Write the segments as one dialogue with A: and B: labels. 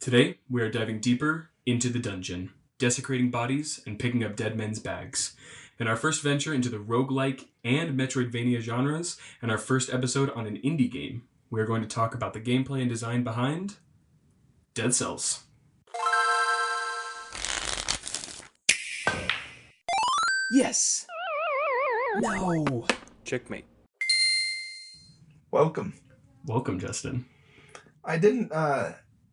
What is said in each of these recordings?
A: Today, we are diving deeper into the dungeon, desecrating bodies and picking up dead men's bags. In our first venture into the roguelike and Metroidvania genres, and our first episode on an indie game, we are going to talk about the gameplay and design behind Dead Cells.
B: Yes! No!
A: Checkmate.
B: Welcome.
A: Welcome, Justin.
B: I didn't,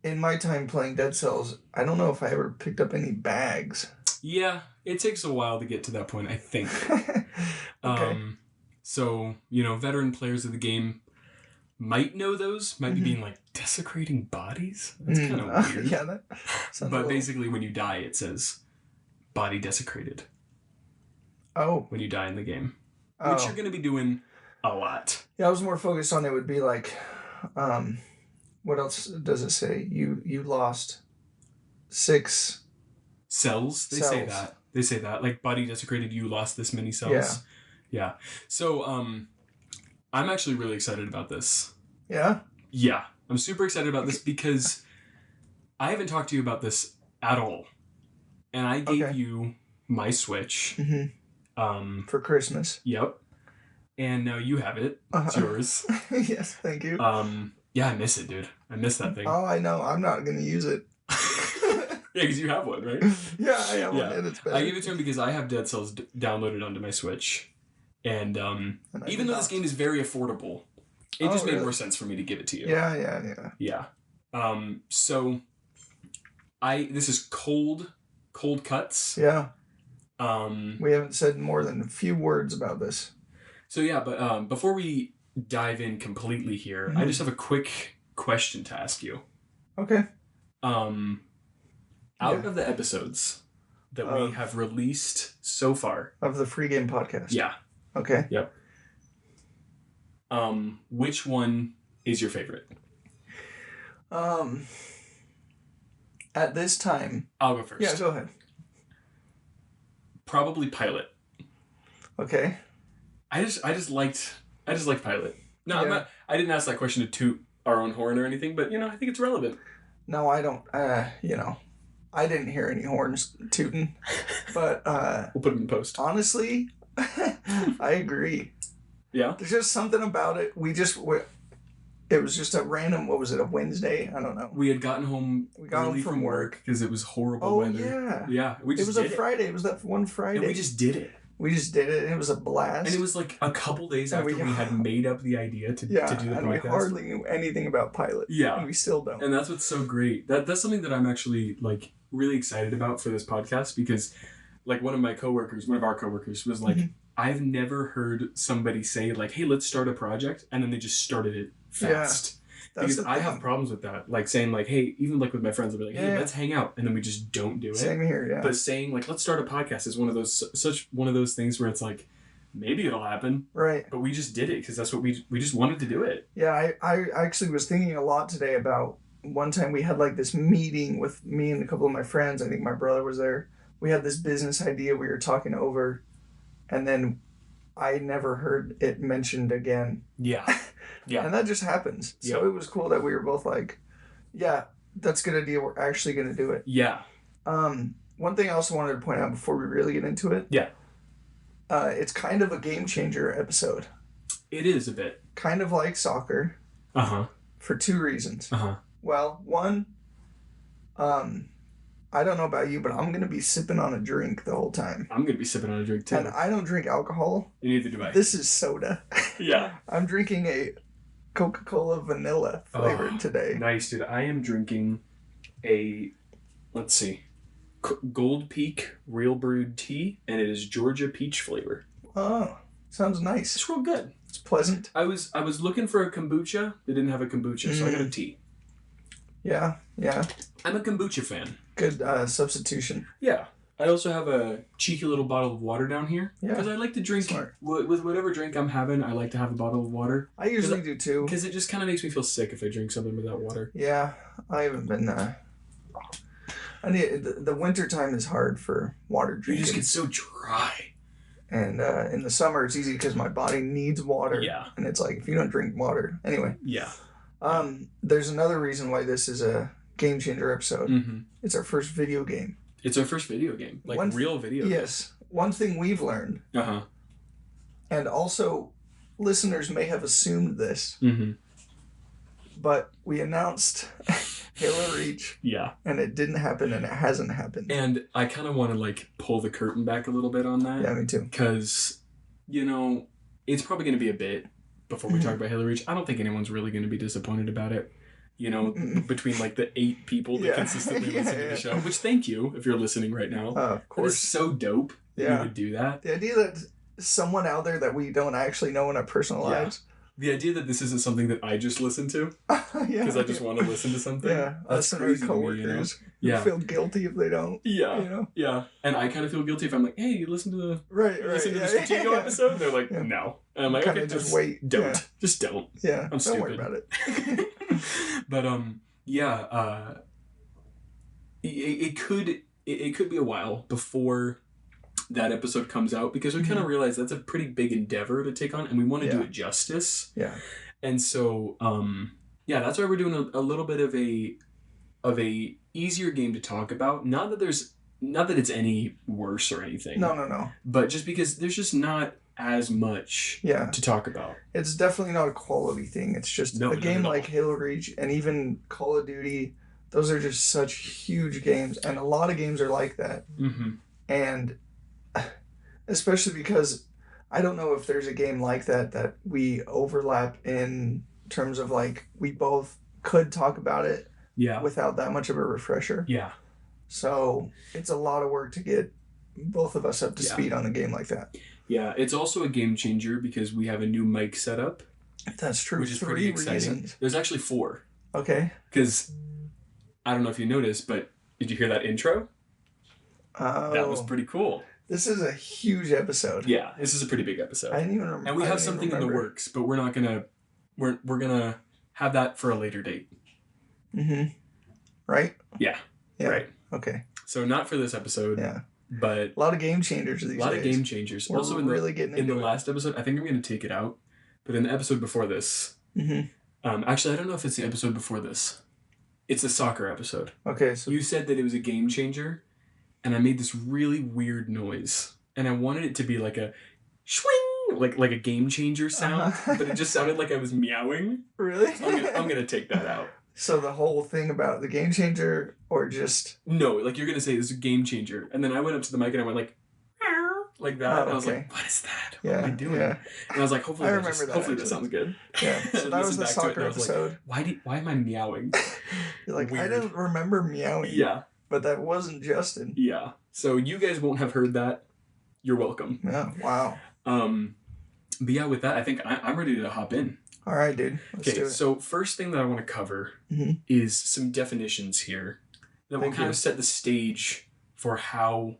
B: in my time playing Dead Cells, I don't know if I ever picked up any bags.
A: Yeah, it takes a while to get to that point, I think.
B: Okay.
A: So, veteran players of the game might know those, might be being like, desecrating bodies? That's kind of weird.
B: Yeah, that sounds
A: But basically, when you die, it says, body desecrated.
B: Oh.
A: When you die in the game. Which you're going to be doing a lot.
B: Yeah, I was more focused on it would be like, what else does it say? You lost 6...
A: Cells? They say that. They say that. Like, body desecrated, you lost this many cells. Yeah. So, I'm actually really excited about this.
B: Yeah?
A: Yeah. I'm super excited about this because I haven't talked to you about this at all. And I gave you my Switch.
B: Mm-hmm. For Christmas.
A: Yep. And now you have it. It's yours.
B: Yes, thank you.
A: Yeah, I miss it, dude. I miss that thing.
B: Oh, I know. I'm not going to use it.
A: Yeah, because you have one, right?
B: Yeah, I have one, and it's better.
A: I gave it to him because I have Dead Cells downloaded onto my Switch. And even though this game is very affordable, it just made more sense for me to give it to you.
B: Yeah.
A: So, this is cold cuts.
B: Yeah. We haven't said more than a few words about this.
A: So yeah, but before we dive in completely here, I just have a quick question to ask you.
B: Okay.
A: Out of the episodes that we have released so far
B: of the Free Game Podcast.
A: Yeah.
B: Okay.
A: Yep. Which one is your favorite?
B: At this time,
A: I'll go first.
B: Yeah, go ahead.
A: Probably Pilot.
B: Okay.
A: I just liked Pilot. No, I didn't ask that question to toot our own horn or anything, but I think it's relevant.
B: No, I don't. I didn't hear any horns tooting, but
A: we'll put them in post.
B: Honestly, I agree.
A: Yeah.
B: There's just something about it. It was just a random. What was it? A Wednesday? I don't know.
A: We had gotten home.
B: We got home from work
A: because it was horrible weather.
B: Yeah.
A: Yeah.
B: It was a Friday. It was that one Friday.
A: And we just did it.
B: We just did it, and it was a blast.
A: And it was like a couple days after we had made up the idea to do the podcast.
B: And we hardly knew anything about Pilot.
A: Yeah.
B: And we still don't.
A: And that's what's so great. That's something that I'm actually really excited about for this podcast because one of our coworkers was like, I've never heard somebody say hey, let's start a project, and then they just started it fast. Yeah. Because I have problems with that. Saying hey, even with my friends, I'll be like, hey, let's hang out. And then we just don't do it.
B: Same here, yeah.
A: But saying let's start a podcast is one of those things where it's maybe it'll happen.
B: Right.
A: But we just did it because that's what we just wanted to do it.
B: Yeah, I actually was thinking a lot today about one time we had this meeting with me and a couple of my friends. I think my brother was there. We had this business idea we were talking over, and then I never heard it mentioned again.
A: Yeah. Yeah.
B: And that just happens. So It was cool that we were both yeah, that's a good idea. We're actually going to do it.
A: Yeah.
B: One thing I also wanted to point out before we really get into it.
A: Yeah.
B: It's kind of a game changer episode.
A: It is a bit.
B: Kind of like soccer.
A: Uh-huh.
B: For 2 reasons.
A: Uh-huh.
B: Well, one, I don't know about you, but I'm going to be sipping on a drink the whole time.
A: I'm going to be sipping on a drink too.
B: And I don't drink alcohol.
A: Neither do I.
B: This is soda.
A: Yeah.
B: I'm drinking a Coca-Cola vanilla flavored today.
A: Nice, dude. I am drinking a, let's see, Gold Peak Real Brewed Tea, and it is Georgia peach flavor.
B: Oh, sounds nice.
A: It's real good.
B: It's pleasant.
A: I was looking for a kombucha. They didn't have a kombucha, so I got a tea.
B: Yeah.
A: I'm a kombucha fan.
B: Good substitution.
A: Yeah. I also have a cheeky little bottle of water down here.
B: Yeah.
A: Because I like to drink, with whatever drink I'm having, I like to have a bottle of water.
B: I usually do too.
A: Because it just kind of makes me feel sick if I drink something without water.
B: Yeah. I haven't been, the winter time is hard for water drinking.
A: You just get so dry.
B: And in the summer, it's easy because my body needs water.
A: Yeah.
B: And it's if you don't drink water. Anyway.
A: Yeah.
B: There's another reason why this is a Game Changer episode.
A: Mm-hmm.
B: It's our first video game.
A: It's our first video game. Like real video
B: Yes. One thing we've learned,
A: Uh-huh.
B: and also listeners may have assumed this,
A: Mm-hmm.
B: but we announced Halo Reach,
A: Yeah.
B: and it didn't happen, and it hasn't happened.
A: And I kind of want to like pull the curtain back a little bit on that.
B: Yeah, me too.
A: Because, it's probably going to be a bit before we talk about Halo Reach. I don't think anyone's really going to be disappointed about it. Between like the 8 people that consistently listen to the show. Which, thank you if you're listening right now.
B: Of
A: That
B: course.
A: is so dope that you would do that.
B: The idea that someone out there that we don't actually know in our personal lives.
A: The idea that this isn't something that I just listen to because I just want to listen to something.
B: Yeah,
A: that's
B: us and our
A: crazy to me,
B: coworkers
A: Yeah.
B: feel guilty if they don't.
A: Yeah. Yeah. And I kind of feel guilty if I'm like, hey, you listen to the
B: Right.
A: the Stratego episode? And they're like, no. And I'm like,
B: Kinda
A: okay,
B: just wait.
A: Don't.
B: Yeah.
A: Just don't.
B: Yeah,
A: I'm
B: don't worry
A: stupid.
B: about it.
A: But it could be a while before that episode comes out because we kind of realize that's a pretty big endeavor to take on and we want to do it justice.
B: Yeah.
A: And so that's why we're doing a little bit of a easier game to talk about. Not that it's any worse or anything.
B: No.
A: But just because there's just not as much to talk about.
B: It's definitely not a quality thing. It's just a game like Halo Reach and even Call of Duty. Those are just such huge games, and a lot of games are like that.
A: Mm-hmm.
B: And especially because I don't know if there's a game like that we overlap in terms of like we both could talk about it without that much of a refresher.
A: Yeah.
B: So it's a lot of work to get both of us up to speed on a game like that.
A: Yeah, it's also a game changer because we have a new mic setup.
B: That's true.
A: Which is pretty exciting.
B: Reasons.
A: There's actually 4.
B: Okay.
A: Because I don't know if you noticed, but did you hear that intro?
B: Oh.
A: That was pretty cool.
B: This is a huge episode.
A: Yeah, this is a pretty big episode.
B: I didn't even remember.
A: And we have something in the works, but we're not gonna we're gonna have that for a later date.
B: Mm-hmm. Right?
A: Yeah. Right.
B: Okay.
A: So not for this episode.
B: Yeah.
A: But
B: a lot of game changers these days.
A: A lot of game changers.
B: We're
A: also
B: really getting into
A: the last episode, I think I'm gonna take it out. But in the episode before this, actually I don't know if it's the episode before this. It's the soccer episode.
B: Okay, so
A: you said that it was a game changer, and I made this really weird noise, and I wanted it to be like a swing, like a game changer sound, but it just sounded like I was meowing.
B: Really?
A: So I'm gonna take that out.
B: So the whole thing about the game changer, or just
A: no, like you're gonna say this is a game changer, and then I went up to the mic and I went like that, and I was like, what is that? What am I doing? Yeah. And I was like, hopefully that sounds good.
B: Yeah, so that was the soccer episode.
A: Like, why am I meowing?
B: You're like,
A: Weird.
B: I didn't remember meowing.
A: Yeah.
B: But that wasn't Justin.
A: Yeah. So you guys won't have heard that. You're welcome.
B: Yeah, wow.
A: But yeah, with that, I think I'm ready to hop in.
B: All right, dude. Let's do it.
A: So first thing that I want to cover is some definitions here that will kind of set the stage for how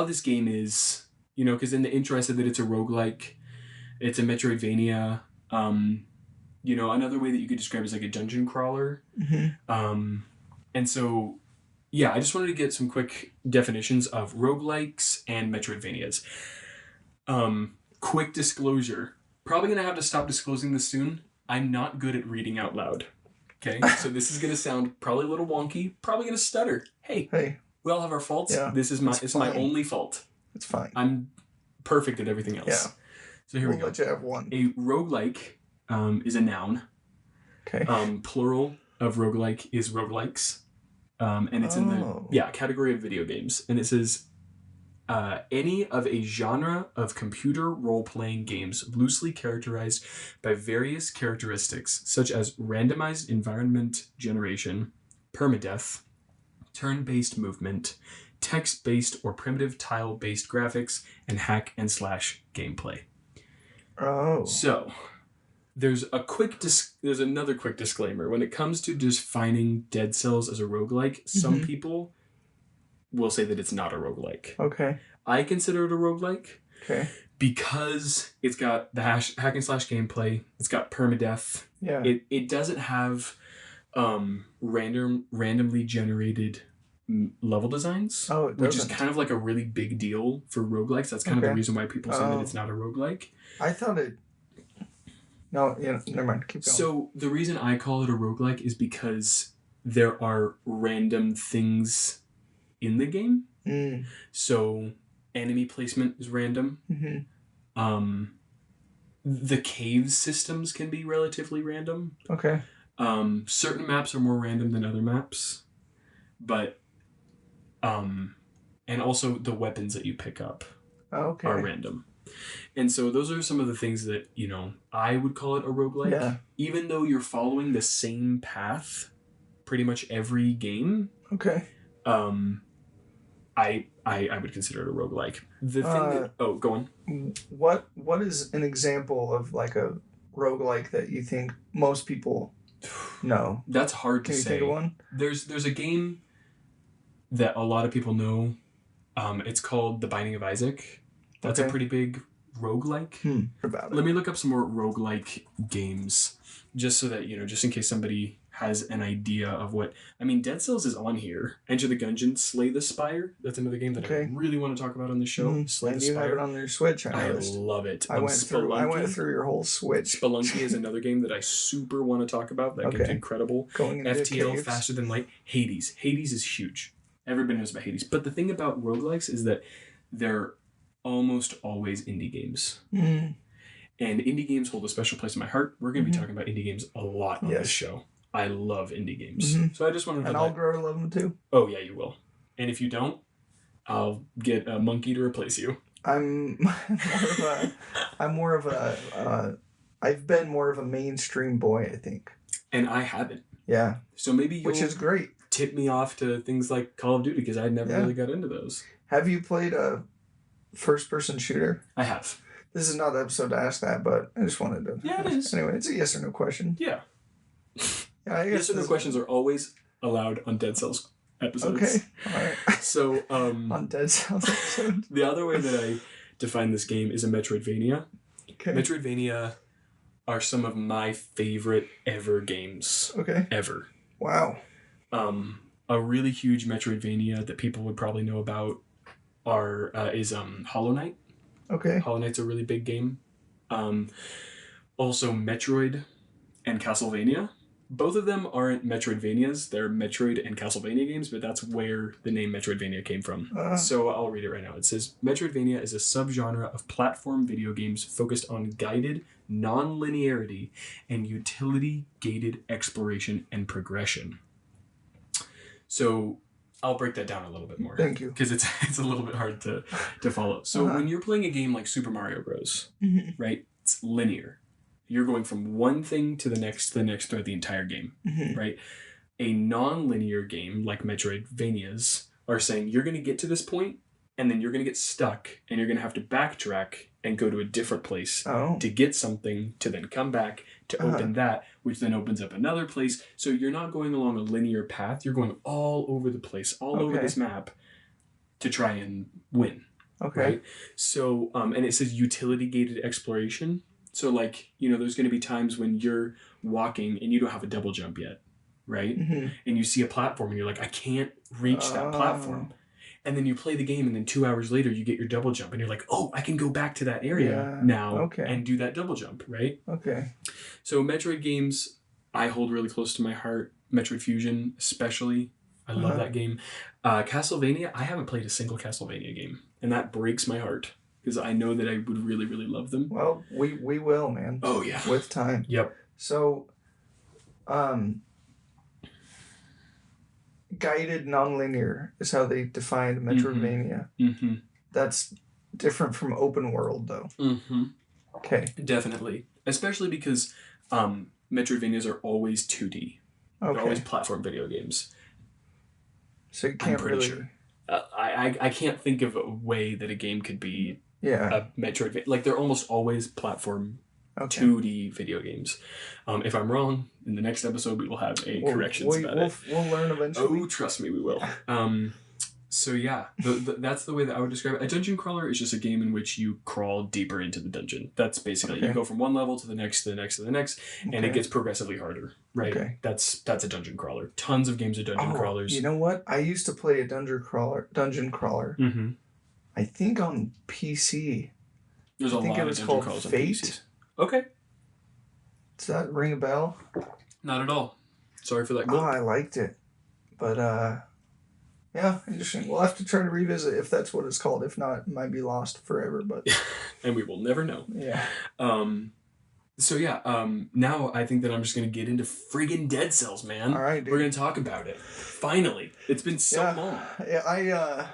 A: this game is, because in the intro I said that it's a roguelike, it's a Metroidvania, another way that you could describe it is like a dungeon crawler. And so, yeah, I just wanted to get some quick definitions of roguelikes and Metroidvanias. Quick disclosure. Probably going to have to stop disclosing this soon. I'm not good at reading out loud. Okay? So this is going to sound probably a little wonky. Probably going to stutter. Hey. We all have our faults. Yeah, this is my only fault.
B: It's fine.
A: I'm perfect at everything else. Yeah. So here we go.
B: We'll let you have one.
A: A roguelike is a noun.
B: Okay.
A: Plural of roguelike is roguelikes. And it's in the category of video games. And it says any of a genre of computer role-playing games loosely characterized by various characteristics such as randomized environment generation, permadeath, turn-based movement, text-based or primitive tile-based graphics, and hack and slash gameplay.
B: Oh.
A: So, there's another quick disclaimer. When it comes to defining Dead Cells as a roguelike, some people will say that it's not a roguelike.
B: Okay. I
A: consider it a roguelike.
B: Okay.
A: Because it's got the hack and slash gameplay, it's got permadeath.
B: Yeah.
A: It doesn't have randomly generated level designs, which is kind of like a really big deal for roguelikes. That's kind of the reason why people say that it's not a roguelike.
B: I thought it... No, never mind. Keep going.
A: So the reason I call it a roguelike is because there are random things in the game.
B: Mm.
A: So enemy placement is random.
B: Mm-hmm.
A: The cave systems can be relatively random.
B: Okay.
A: Certain maps are more random than other maps, but and also the weapons that you pick up
B: Okay.
A: are random. And so those are some of the things that, you know, I would call it a roguelike.
B: Yeah.
A: Even though you're following the same path pretty much every game,
B: Okay.
A: I would consider it a roguelike. The thing that go on.
B: What is an example of like a roguelike that you think most people know?
A: That's hard to
B: say. Can you think of one?
A: There's a game that a lot of people know. It's called The Binding of Isaac. That's a pretty big roguelike.
B: About it.
A: Let me look up some more roguelike games, just so that, you know, just in case somebody has an idea of what... I mean, Dead Cells is on here. Enter the Gungeon, Slay the Spire. That's another game that I really want to talk about on the show. Slay
B: and
A: the
B: you
A: Spire.
B: have it on your Switch,
A: I love it.
B: I went through your whole Switch.
A: Spelunky is another game that I super want to talk about. That game's incredible.
B: Going into
A: FTL,
B: caves.
A: Faster Than Light. Hades. Hades is huge. Everybody knows about Hades. But the thing about roguelikes is that they're almost always indie games.
B: Mm.
A: And indie games hold a special place in my heart. We're going to be talking about indie games a lot on this show. I love indie games. So I just wanted to...
B: And I'll grow to love them too.
A: Oh, yeah, you will. And if you don't, I'll get a monkey to replace you.
B: I've been more of a mainstream boy, I think.
A: And I haven't.
B: Yeah.
A: So maybe
B: which is great.
A: Tip me off to things like Call of Duty, because I never really got into those.
B: Have you played a first-person shooter?
A: I have.
B: This is not the episode to ask that, but I just wanted to...
A: Yeah, it is.
B: Anyway, it's a yes or no question.
A: Yeah.
B: I guess
A: yes or no questions are always allowed on Dead Cells episodes.
B: Okay. All right.
A: So,
B: on Dead Cells episodes.
A: The other way that I define this game is a Metroidvania.
B: Okay.
A: Metroidvania are some of my favorite ever games.
B: Okay.
A: Ever.
B: Wow.
A: A really huge Metroidvania that people would probably know about is Hollow Knight.
B: Okay.
A: Hollow Knight's a really big game. Also Metroid and Castlevania. Both of them aren't Metroidvanias. They're Metroid and Castlevania games, but that's where the name Metroidvania came from. So I'll read it right now. It says, Metroidvania is a subgenre of platform video games focused on guided, non-linearity, and utility-gated exploration and progression. So I'll break that down a little bit more.
B: Thank you.
A: Because it's a little bit hard to follow. So when you're playing a game like Super Mario Bros., right, it's linear. You're going from one thing to the next throughout the entire game, right? A non-linear game like Metroidvanias are saying you're going to get to this point and then you're going to get stuck and you're going to have to backtrack and go to a different place to get something to then come back to open that, which then opens up another place. So you're not going along a linear path. You're going all over the place, all over this map to try and win.
B: Okay.
A: Right? So, and it says utility-gated exploration. So, like, you know, there's going to be times when you're walking and you don't have a double jump yet, right? And you see a platform and you're like, I can't reach that platform. And then you play the game and then 2 hours later you get your double jump and you're like, oh, I can go back to that area now and do that double jump, right?
B: Okay.
A: So Metroid games I hold really close to my heart. Metroid Fusion especially. I love that game. Castlevania, I haven't played a single Castlevania game. And that breaks my heart. Because I know that I would really, really love them.
B: Well, we will, man.
A: Oh, yeah.
B: With time.
A: Yep.
B: So, guided nonlinear is how they defined Metroidvania. That's different from open world, though. Okay.
A: Definitely. Especially because Metroidvanias are always 2D. They're always platform video games.
B: So you can't really...
A: Sure. I can't think of a way that a game could be a Metroid. Like, they're almost always platform 2D video games. If I'm wrong, in the next episode we will have corrections about it.
B: We'll learn eventually.
A: Oh, trust me, we will. So yeah, that's the way that I would describe it. A dungeon crawler is just a game in which you crawl deeper into the dungeon. That's basically you go from one level to the next, to the next, to the next, and it gets progressively harder. Right? Okay. That's a dungeon crawler. Tons of games are dungeon crawlers.
B: You know what? I used to play a dungeon crawler. I think on PC.
A: There's a lot of dungeon crawlers on PC. Okay.
B: Does that ring a bell?
A: Not at all. Sorry for that
B: Oh,
A: glip.
B: I liked it. But, yeah, interesting. We'll have to try to revisit if that's what it's called. If not, it might be lost forever, but...
A: And we will never know.
B: Yeah.
A: So yeah, now I think that I'm just going to get into friggin' Dead Cells, man.
B: All right, dude.
A: We're going to talk about it. Finally. It's been so long.
B: Yeah,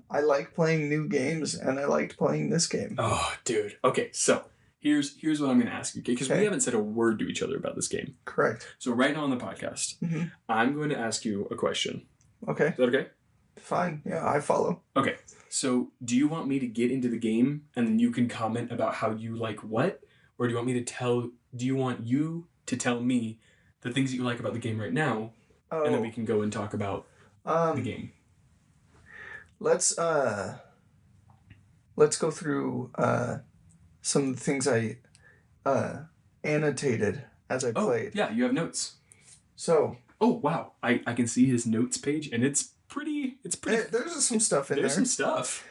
B: I like playing new games, and I liked playing this game.
A: Oh, dude. Okay, so here's what I'm going to ask you, okay? Because we haven't said a word to each other about this game.
B: Correct.
A: So right now on the podcast, I'm going to ask you a question.
B: Okay.
A: Is that okay?
B: Fine. Yeah, I follow.
A: Okay. So do you want me to get into the game, and then you can comment about how you like what? Or do you want you to tell me the things that you like about the game right now, and then we can go and talk about the game?
B: Let's go through some things I annotated as I played.
A: Yeah, you have notes.
B: So.
A: Oh wow, I can see his notes page, and it's pretty.
B: There's some stuff in there.
A: There's some stuff.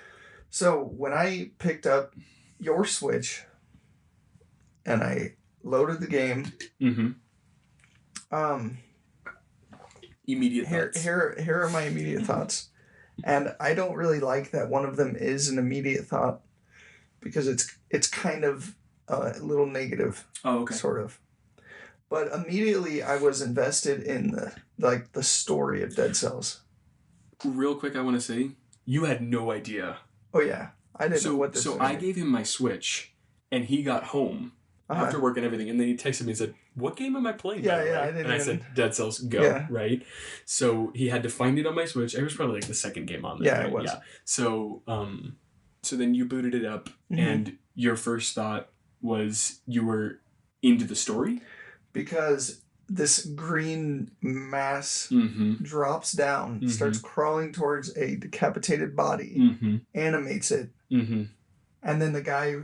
B: So when I picked up your Switch, and I loaded the game.
A: Immediate thoughts.
B: Here are my immediate thoughts. And I don't really like that one of them is an immediate thought because it's kind of a little negative.
A: Oh, okay.
B: Sort of. But immediately I was invested in the story of Dead Cells.
A: Real quick, I want to say you had no idea.
B: Oh yeah, I didn't know what this was.
A: So I gave him my Switch, and he got home after work and everything, and then he texted me and said, "What game am I playing?"
B: Yeah, I didn't.
A: And I said, "Dead Cells, go!" Right. So he had to find it on my Switch. It was probably like the second game on there.
B: Yeah,
A: right?
B: it was.
A: Yeah. So so then you booted it up, and your first thought was you were into the story
B: because this green mass drops down, starts crawling towards a decapitated body, animates it, and then the guy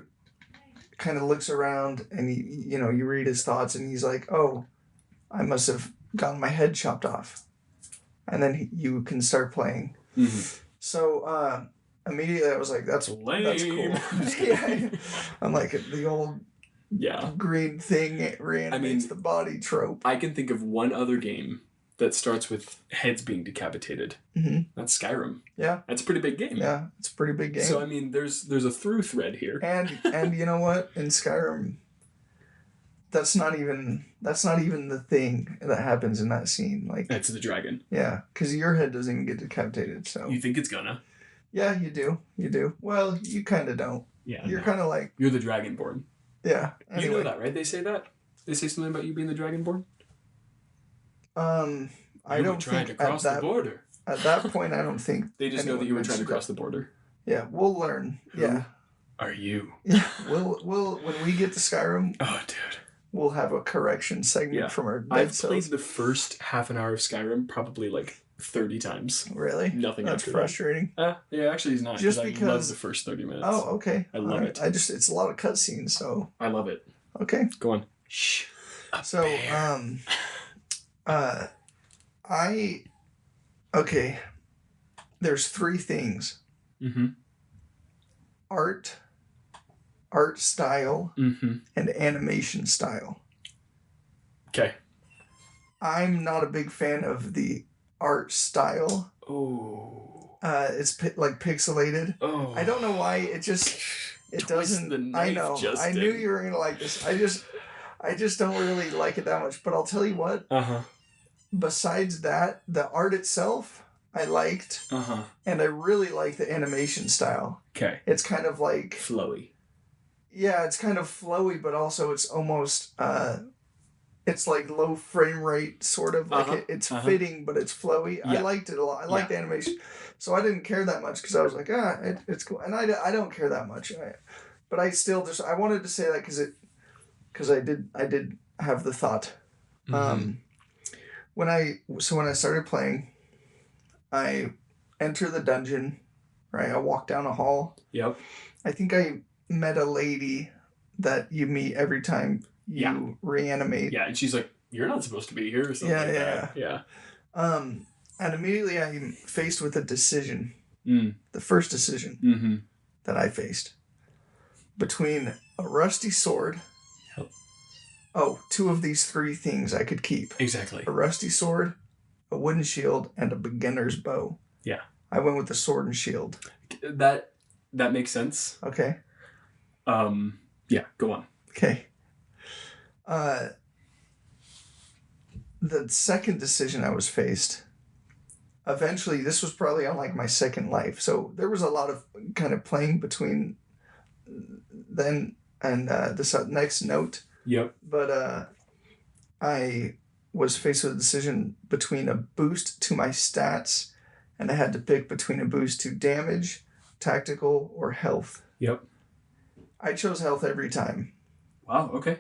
B: kind of looks around and you read his thoughts and he's like, "Oh, I must have gotten my head chopped off," and then you can start playing. So immediately I was like, "That's cool." Yeah. I'm like the old.
A: Yeah.
B: Green thing reanimates the body trope.
A: I can think of one other game that starts with heads being decapitated. That's Skyrim.
B: Yeah.
A: That's a pretty big game.
B: Yeah, it's a pretty big game.
A: So I mean there's a through thread here.
B: And you know what? In Skyrim, that's not even the thing that happens in that scene. Like
A: that's the dragon.
B: Yeah, because your head doesn't even get decapitated, so
A: you think it's gonna.
B: Yeah, you do. You do. Well, you kinda don't.
A: Yeah.
B: You're kinda like
A: you're the Dragonborn.
B: Yeah. Anyway.
A: You know that, right? They say that? They say something about you being the Dragonborn?
B: I don't
A: trying to cross the border.
B: At that point, I don't think
A: they just know that you were trying to cross the border.
B: Yeah, we'll learn. Yeah.
A: Are you?
B: Yeah, we'll when we get to Skyrim.
A: Oh, dude.
B: We'll have a correction segment from our Dead Cells.
A: I've played the first half an hour of Skyrim probably like 30 times.
B: Really?
A: Nothing
B: That's
A: after
B: frustrating.
A: That. Yeah, actually, it's not.
B: Just because
A: I love the first 30 minutes.
B: Oh, okay.
A: I love it.
B: It's a lot of cutscenes, so
A: I love it.
B: Okay.
A: Go on. Shh.
B: So, okay. There's three things. Art style, and animation style.
A: Okay.
B: I'm not a big fan of the art style.
A: Oh.
B: It's like pixelated.
A: Oh.
B: I don't know why. It doesn't. I know. I knew you were gonna like this. I just don't really like it that much. But I'll tell you what. Besides that, the art itself, I liked. And I really like the animation style. Okay. It's kind of like
A: flowy.
B: Yeah, it's kind of flowy, but also it's almost it's like low frame rate, sort of like it's fitting, but it's flowy. Yeah. I liked it a lot. I liked the animation, so I didn't care that much because I was like, it's cool, and I don't care that much. But I still I wanted to say that because I did have the thought. When I started playing, I enter the dungeon, right? I walk down a hall. Yep. I think I met a lady that you meet every time you reanimate.
A: Yeah, and she's like, "You're not supposed to be here," or something like that. Yeah.
B: And immediately I'm faced with a decision. The first decision that I faced between a rusty sword two of these three things I could keep:
A: Exactly.
B: a rusty sword, a wooden shield, and a beginner's bow.
A: Yeah.
B: I went with the sword and shield.
A: That makes sense.
B: Okay.
A: Yeah, go on.
B: Okay. The second decision I was faced, eventually, this was probably on like my second life. So there was a lot of kind of playing between then and this next note.
A: Yep.
B: But I was faced with a decision between a boost to my stats, and I had to pick between a boost to damage, tactical, or health.
A: Yep.
B: I chose health every time.
A: Wow, okay.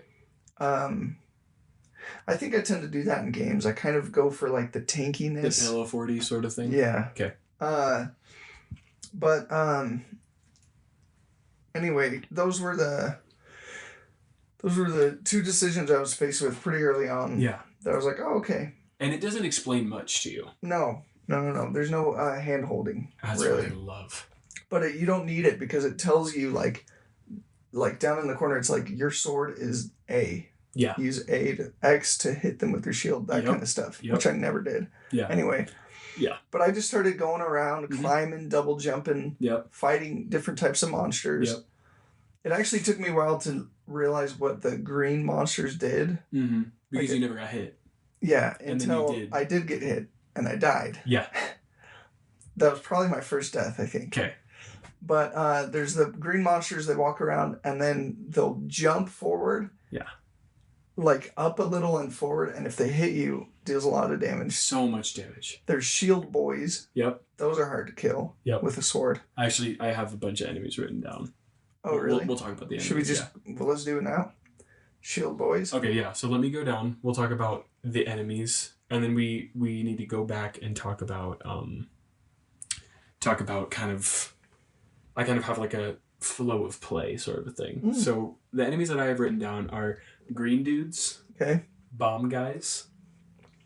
B: I think I tend to do that in games. I kind of go for like the tankiness.
A: The pillow 40 sort of thing?
B: Yeah.
A: Okay.
B: But anyway, those were the two decisions I was faced with pretty early on.
A: Yeah.
B: That I was like, oh, okay.
A: And it doesn't explain much to you.
B: No. There's no hand holding.
A: That's
B: really.
A: what I love.
B: But you don't need it because it tells you like down in the corner, it's like your sword is A.
A: Yeah.
B: Use A to X to hit them with your shield, that kind of stuff, which I never did.
A: Yeah.
B: Anyway.
A: Yeah.
B: But I just started going around, climbing, double jumping, fighting different types of monsters.
A: Yep.
B: It actually took me a while to realize what the green monsters did.
A: Mm-hmm. Because you never got hit.
B: Yeah,
A: and
B: until
A: then you did.
B: I did get hit and I died.
A: Yeah.
B: That was probably my first death, I think.
A: Okay.
B: But there's the green monsters that walk around and then they'll jump forward.
A: Yeah.
B: Like up a little and forward, and if they hit you, deals a lot of damage.
A: So much damage.
B: There's shield boys.
A: Yep.
B: Those are hard to kill.
A: Yep.
B: With a sword.
A: Actually, I have a bunch of enemies written down.
B: Oh, really?
A: We'll talk about the enemies.
B: Should we just... Yeah. Well, let's do it now. Shield boys.
A: Okay, yeah. So let me go down. We'll talk about the enemies, and then we need to go back and talk about kind of... I kind of have like a flow of play sort of a thing. So the enemies that I have written down are green dudes.
B: Okay.
A: Bomb guys.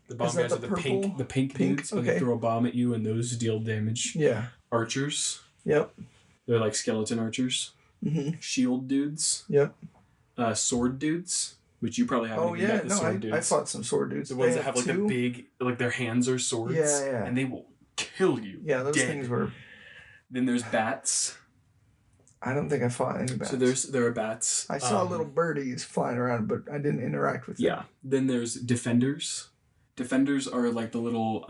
A: The bomb guys are the pink dudes, and they throw a bomb at you, and those deal damage.
B: Yeah.
A: Archers.
B: Yep.
A: They're like skeleton archers.
B: Mm-hmm.
A: Shield dudes.
B: Yep.
A: Sword dudes, which you probably haven't even met the sword dudes.
B: I fought some sword dudes.
A: The ones that have like the big, like their hands are swords.
B: Yeah.
A: And they will kill you.
B: Yeah, those things were...
A: Then there's bats.
B: I don't think I fought any bats.
A: So there are bats.
B: I saw little birdies flying around, but I didn't interact with them.
A: Yeah. Then there's defenders. Defenders are like the little,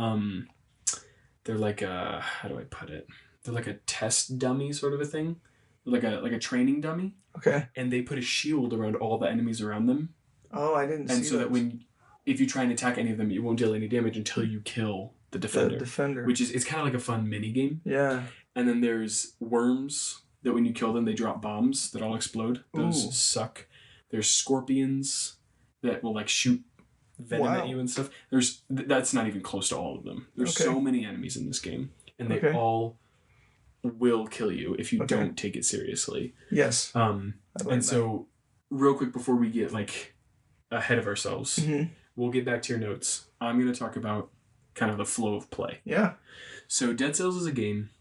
A: they're like a, how do I put it? They're like a test dummy sort of a thing. Like a training dummy.
B: Okay.
A: And they put a shield around all the enemies around them.
B: Oh, I didn't see that.
A: And so that if you try and attack any of them, you won't deal any damage until you kill the defender. Which is, it's kind of like a fun mini game.
B: Yeah.
A: And then there's worms that when you kill them, they drop bombs that all explode. Those suck. There's scorpions that will like shoot venom at you and stuff. That's not even close to all of them. There's so many enemies in this game, and they all will kill you if you don't take it seriously.
B: Yes.
A: So real quick before we get like ahead of ourselves, we'll get back to your notes. I'm going to talk about kind of the flow of play.
B: Yeah.
A: So Dead Cells is a game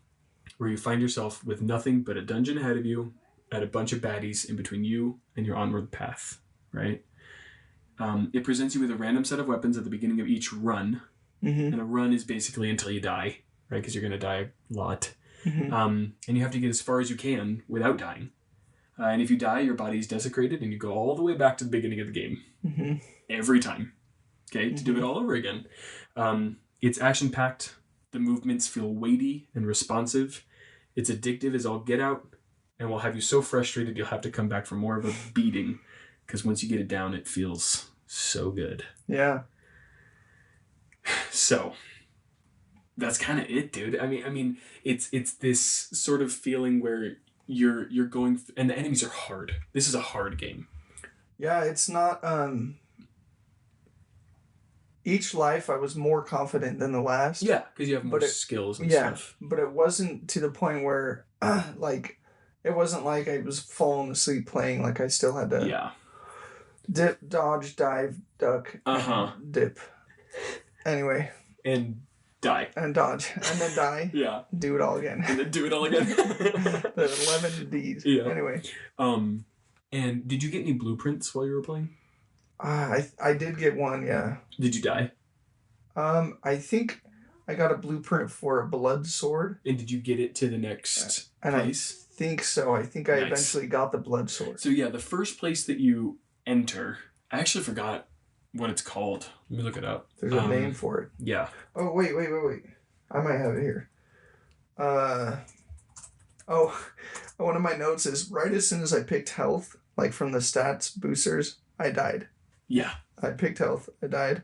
A: where you find yourself with nothing but a dungeon ahead of you and a bunch of baddies in between you and your onward path, right? It presents you with a random set of weapons at the beginning of each run. And a run is basically until you die, right? Because you're going to die a lot. And you have to get as far as you can without dying. And if you die, your body's desecrated and you go all the way back to the beginning of the game. Every time. Okay? To do it all over again. It's action-packed. The movements feel weighty and responsive. It's addictive as all get out, and will have you so frustrated you'll have to come back for more of a beating, because once you get it down, it feels so good.
B: Yeah.
A: So that's kind of it, dude. I mean, it's this sort of feeling where you're going, and the enemies are hard. This is a hard game.
B: Yeah, it's not. Each life, I was more confident than the last.
A: Yeah, because you have more skills and stuff.
B: But it wasn't to the point where, it wasn't like I was falling asleep playing. Like I still had to dip, dodge, dive, duck, and dip. Anyway.
A: And die.
B: And dodge. And then die.
A: Yeah.
B: Do it all again.
A: And then do it all again.
B: The 11 Ds.
A: Yeah.
B: Anyway.
A: And did you get any blueprints while you were playing?
B: I did get one, yeah.
A: Did you die?
B: I think I got a blueprint for a blood sword,
A: And did you get it to the next
B: and
A: place?
B: I think so. I think I
A: Nice.
B: eventually got the blood sword.
A: So yeah, the first place that you enter, I actually forgot what it's called. Let me look it up.
B: There's a name for it.
A: Yeah.
B: Oh, wait. I might have it here. One of my notes is right as soon as I picked health, like from the stats boosters, I died.
A: Yeah.
B: I picked health, I died.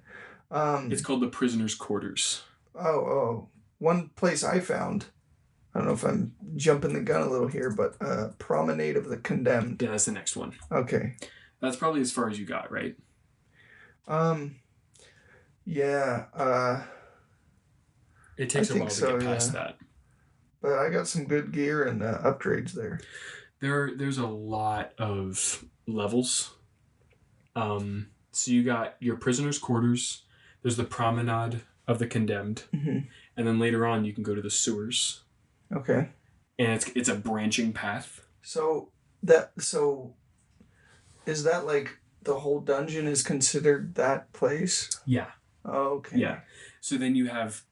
A: It's called the Prisoner's Quarters.
B: One place I found, I don't know if I'm jumping the gun a little here, but Promenade of the Condemned.
A: Yeah, that's the next one.
B: Okay.
A: That's probably as far as you got, right?
B: Yeah.
A: It takes a while to get past that.
B: But I got some good gear and upgrades there.
A: There's a lot of levels. So you got your Prisoner's Quarters. There's the Promenade of the Condemned.
B: Mm-hmm.
A: And then later on, you can go to the sewers.
B: Okay.
A: And it's a branching path.
B: So is that like the whole dungeon is considered that place?
A: Yeah.
B: Oh, okay.
A: Yeah. So then you have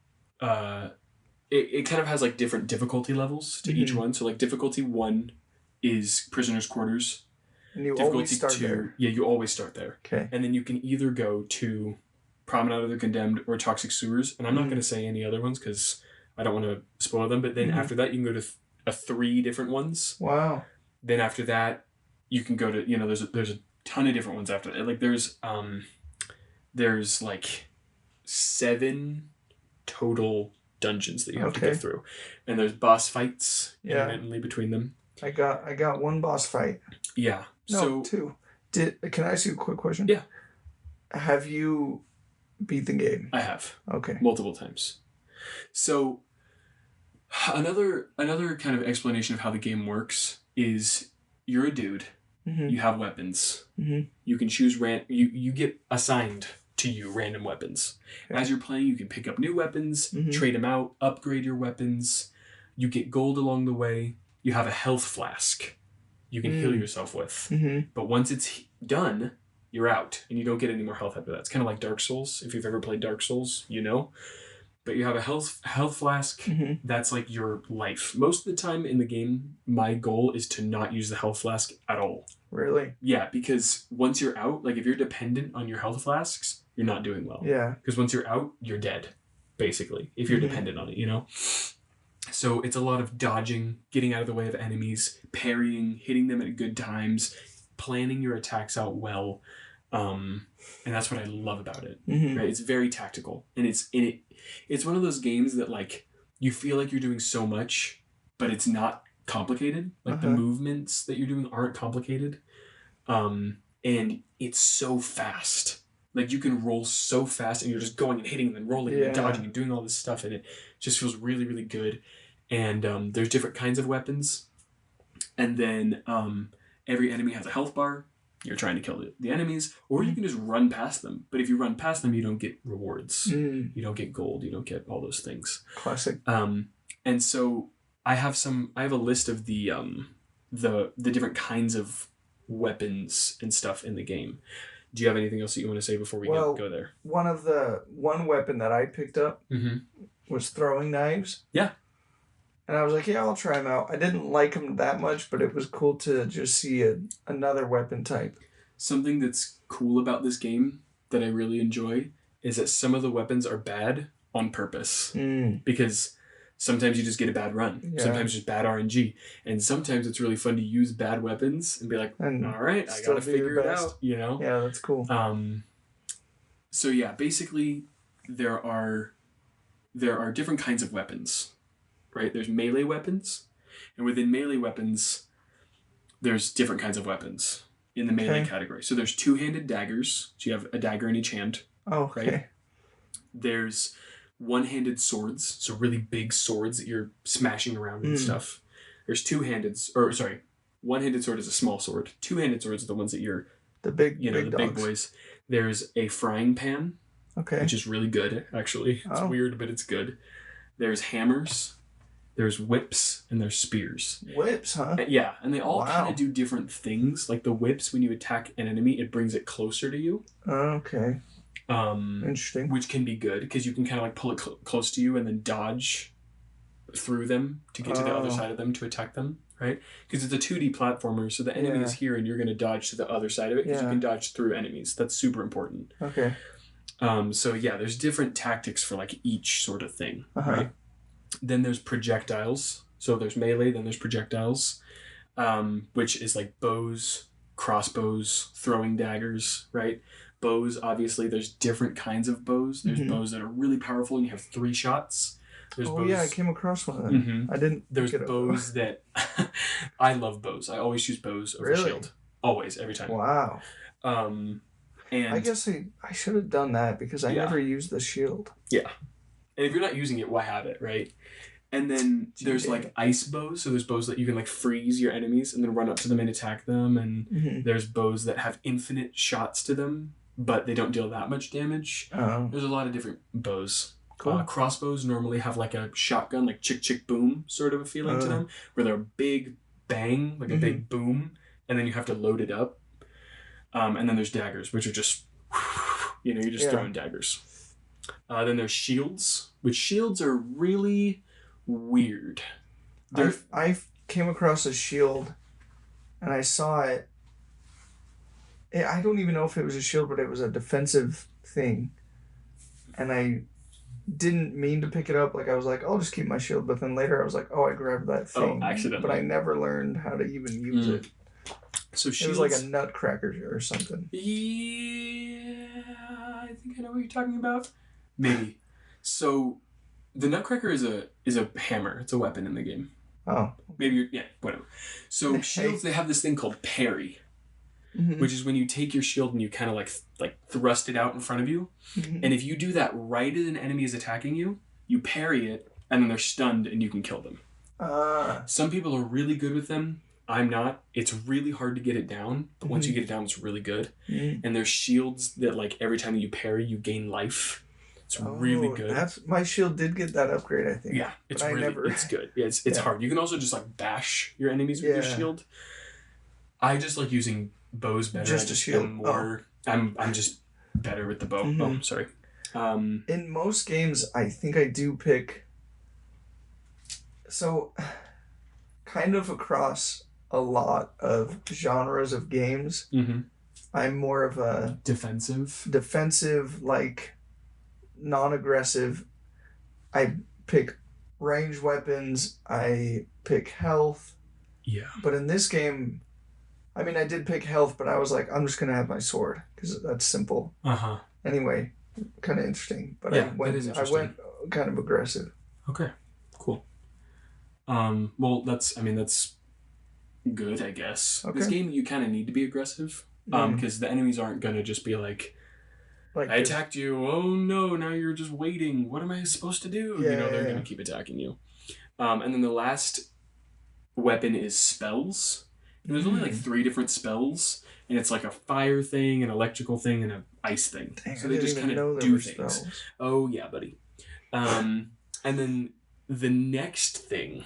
A: it kind of has like different difficulty levels to each one. So like difficulty 1 is Prisoner's Quarters.
B: And you
A: difficulty
B: always start
A: 2,
B: there.
A: Yeah, you always start there.
B: Okay.
A: And then you can either go to Promenade of the Condemned or Toxic Sewers. And I'm not going to say any other ones because I don't want to spoil them. But then after that, you can go to 3 different ones.
B: Wow.
A: Then after that, you can go to, there's a ton of different ones after that. Like there's like 7 total dungeons that you have to get through. And there's boss fights intermittently between them.
B: I got one boss fight.
A: Yeah.
B: No, 2. Can I ask you a quick question?
A: Yeah.
B: Have you beat the game?
A: I have.
B: Okay.
A: Multiple times. So another kind of explanation of how the game works is you're a dude. Mm-hmm. You have weapons. Mm-hmm. You can choose you get assigned to you random weapons. Okay. As you're playing, you can pick up new weapons, trade them out, upgrade your weapons. You get gold along the way. You have a health flask you can heal yourself with. Mm-hmm. But once it's done, you're out, and you don't get any more health after that. It's kind of like Dark Souls. If you've ever played Dark Souls, you know. But you have a health flask. Mm-hmm. That's like your life. Most of the time in the game, my goal is to not use the health flask at all.
B: Really?
A: Yeah, because once you're out, like if you're dependent on your health flasks, you're not doing well.
B: Yeah.
A: Because once you're out, you're dead, basically, if you're dependent on it, you know? So it's a lot of dodging, getting out of the way of enemies, parrying, hitting them at good times, planning your attacks out well. And that's what I love about it. Mm-hmm. Right? It's very tactical. And it's one of those games that like you feel like you're doing so much, but it's not complicated. Like the movements that you're doing aren't complicated. And it's so fast. Like you can roll so fast and you're just going and hitting and then rolling and dodging and doing all this stuff, and it just feels really, really good. And there's different kinds of weapons. And then every enemy has a health bar. You're trying to kill the enemies, or you can just run past them. But if you run past them, you don't get rewards. You don't get gold. You don't get all those things.
B: Classic.
A: And so I have a list of the different kinds of weapons and stuff in the game. Do you have anything else that you want to say before we go there?
B: One weapon that I picked up was throwing knives.
A: Yeah.
B: And I was like, yeah, I'll try them out. I didn't like them that much, but it was cool to just see another weapon type.
A: Something that's cool about this game that I really enjoy is that some of the weapons are bad on purpose. Because sometimes you just get a bad run. Yeah. Sometimes just bad RNG. And sometimes it's really fun to use bad weapons and be like, all right, I got to figure it out, you know?
B: Yeah, that's cool.
A: So yeah, basically there are different kinds of weapons. Right? There's melee weapons, and within melee weapons, there's different kinds of weapons in the melee category. So there's 2-handed daggers. So you have a dagger in each hand.
B: Oh, okay.
A: Right? There's 1-handed swords, so really big swords that you're smashing around and stuff. There's 1-handed sword is a small sword. 2-handed swords are the ones that you're the big boys. There's a frying pan, which is really good actually. It's weird, but it's good. There's hammers. there's whips, and there's spears.
B: Whips, huh?
A: Yeah, and they all
B: Wow.
A: kind of do different things. Like the whips, when you attack an enemy, it brings it closer to you.
B: Okay. Interesting.
A: Which can be good because you can kind of like pull it close to you and then dodge through them to get to the other side of them to attack them, right? Because it's a 2D platformer, so the enemy is here and you're going to dodge to the other side of it because you can dodge through enemies. That's super important.
B: Okay.
A: So yeah, there's different tactics for like each sort of thing, right? Then there's projectiles. So there's melee, then there's projectiles, which is like bows, crossbows, throwing daggers, right? Bows, obviously, there's different kinds of bows. There's bows that are really powerful and you have 3 shots. There's bows.
B: Yeah, I came across one of them. I didn't.
A: There's bows that I love bows. I always choose bows over shield. Always, every time.
B: Wow.
A: And
B: I guess I should have done that because I never used the shield.
A: Yeah. And if you're not using it, why have it, right? And then there's like ice bows. So there's bows that you can like freeze your enemies and then run up to them and attack them. And there's bows that have infinite shots to them, but they don't deal that much damage. There's a lot of different bows. Cool. Crossbows normally have like a shotgun, like chick chick boom sort of a feeling to them, where they're a big bang, like a big boom, and then you have to load it up. And then there's daggers, which are just, you're just throwing daggers. Then there's shields, which shields are really weird.
B: I came across a shield, and I saw it. I don't even know if it was a shield, but it was a defensive thing. And I didn't mean to pick it up. Like, I was like, I'll just keep my shield. But then later I was like, I grabbed that thing.
A: Oh, accidentally.
B: But I never learned how to even use it.
A: So shields...
B: It was like a nutcracker or something.
A: Yeah, I think I know what you're talking about. Maybe. So the nutcracker is a hammer. It's a weapon in the game.
B: Oh.
A: Maybe whatever. So shields, they have this thing called parry. Which is when you take your shield and you kind of like thrust it out in front of you. And if you do that right as an enemy is attacking you, you parry it, and then they're stunned and you can kill them. Some people are really good with them. I'm not. It's really hard to get it down, but once you get it down, it's really good. And there's shields that like every time you parry, you gain life. It's really good.
B: My shield did get that upgrade, I think.
A: Yeah, it's good. Yeah, it's hard. You can also just like bash your enemies with your shield. I just like using bows better.
B: Just a shield.
A: I'm just better with the bow. Oh, sorry.
B: In most games, I think I do pick. So, kind of across a lot of genres of games, I'm more of a defensive, like non-aggressive. I pick ranged weapons. I pick health.
A: Yeah.
B: But in this game, I mean, I did pick health, but I was like, I'm just going to have my sword because that's simple. Anyway, kind of interesting. But I went kind of aggressive.
A: Okay, cool. Well, that's good, I guess. Okay. This game, you kind of need to be aggressive because the enemies aren't going to just be like I attacked you. Oh, no, now you're just waiting. What am I supposed to do? They're going to keep attacking you. And then the last weapon is spells. And there's only like 3 different spells, and it's like a fire thing, an electrical thing, and an ice thing.
B: Dang,
A: so they just kind of do things. Spells. Oh yeah, buddy. And then the next thing,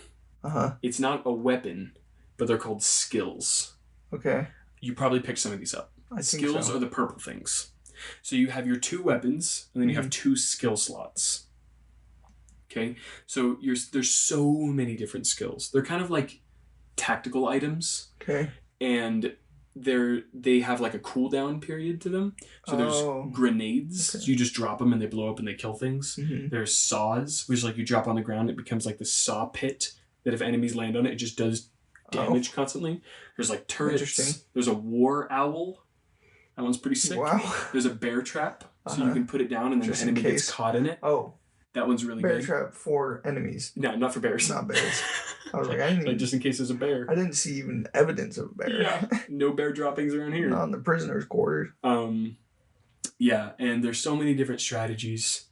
A: it's not a weapon, but they're called skills.
B: Okay.
A: You probably picked some of these up. Skills are the purple things. So you have your 2 weapons, and then you have 2 skill slots. Okay, so there's so many different skills. They're kind of like tactical items.
B: Okay.
A: And they have like a cooldown period to them. So there's grenades. Okay. So you just drop them and they blow up and they kill things. There's saws, which is like you drop on the ground, it becomes like the saw pit that if enemies land on it, it just does damage constantly. There's like turrets. There's a war owl. That one's pretty sick. Wow. There's a bear trap. So you can put it down and then the enemy gets caught in it.
B: Oh.
A: That one's really good.
B: Bear trap for enemies.
A: No, not for bears.
B: Not bears. I was like, I didn't even,
A: like just in case there's a bear.
B: I didn't see even evidence of a bear.
A: Yeah, no bear droppings around here.
B: Not in the prisoners' quarters.
A: Yeah, and there's so many different strategies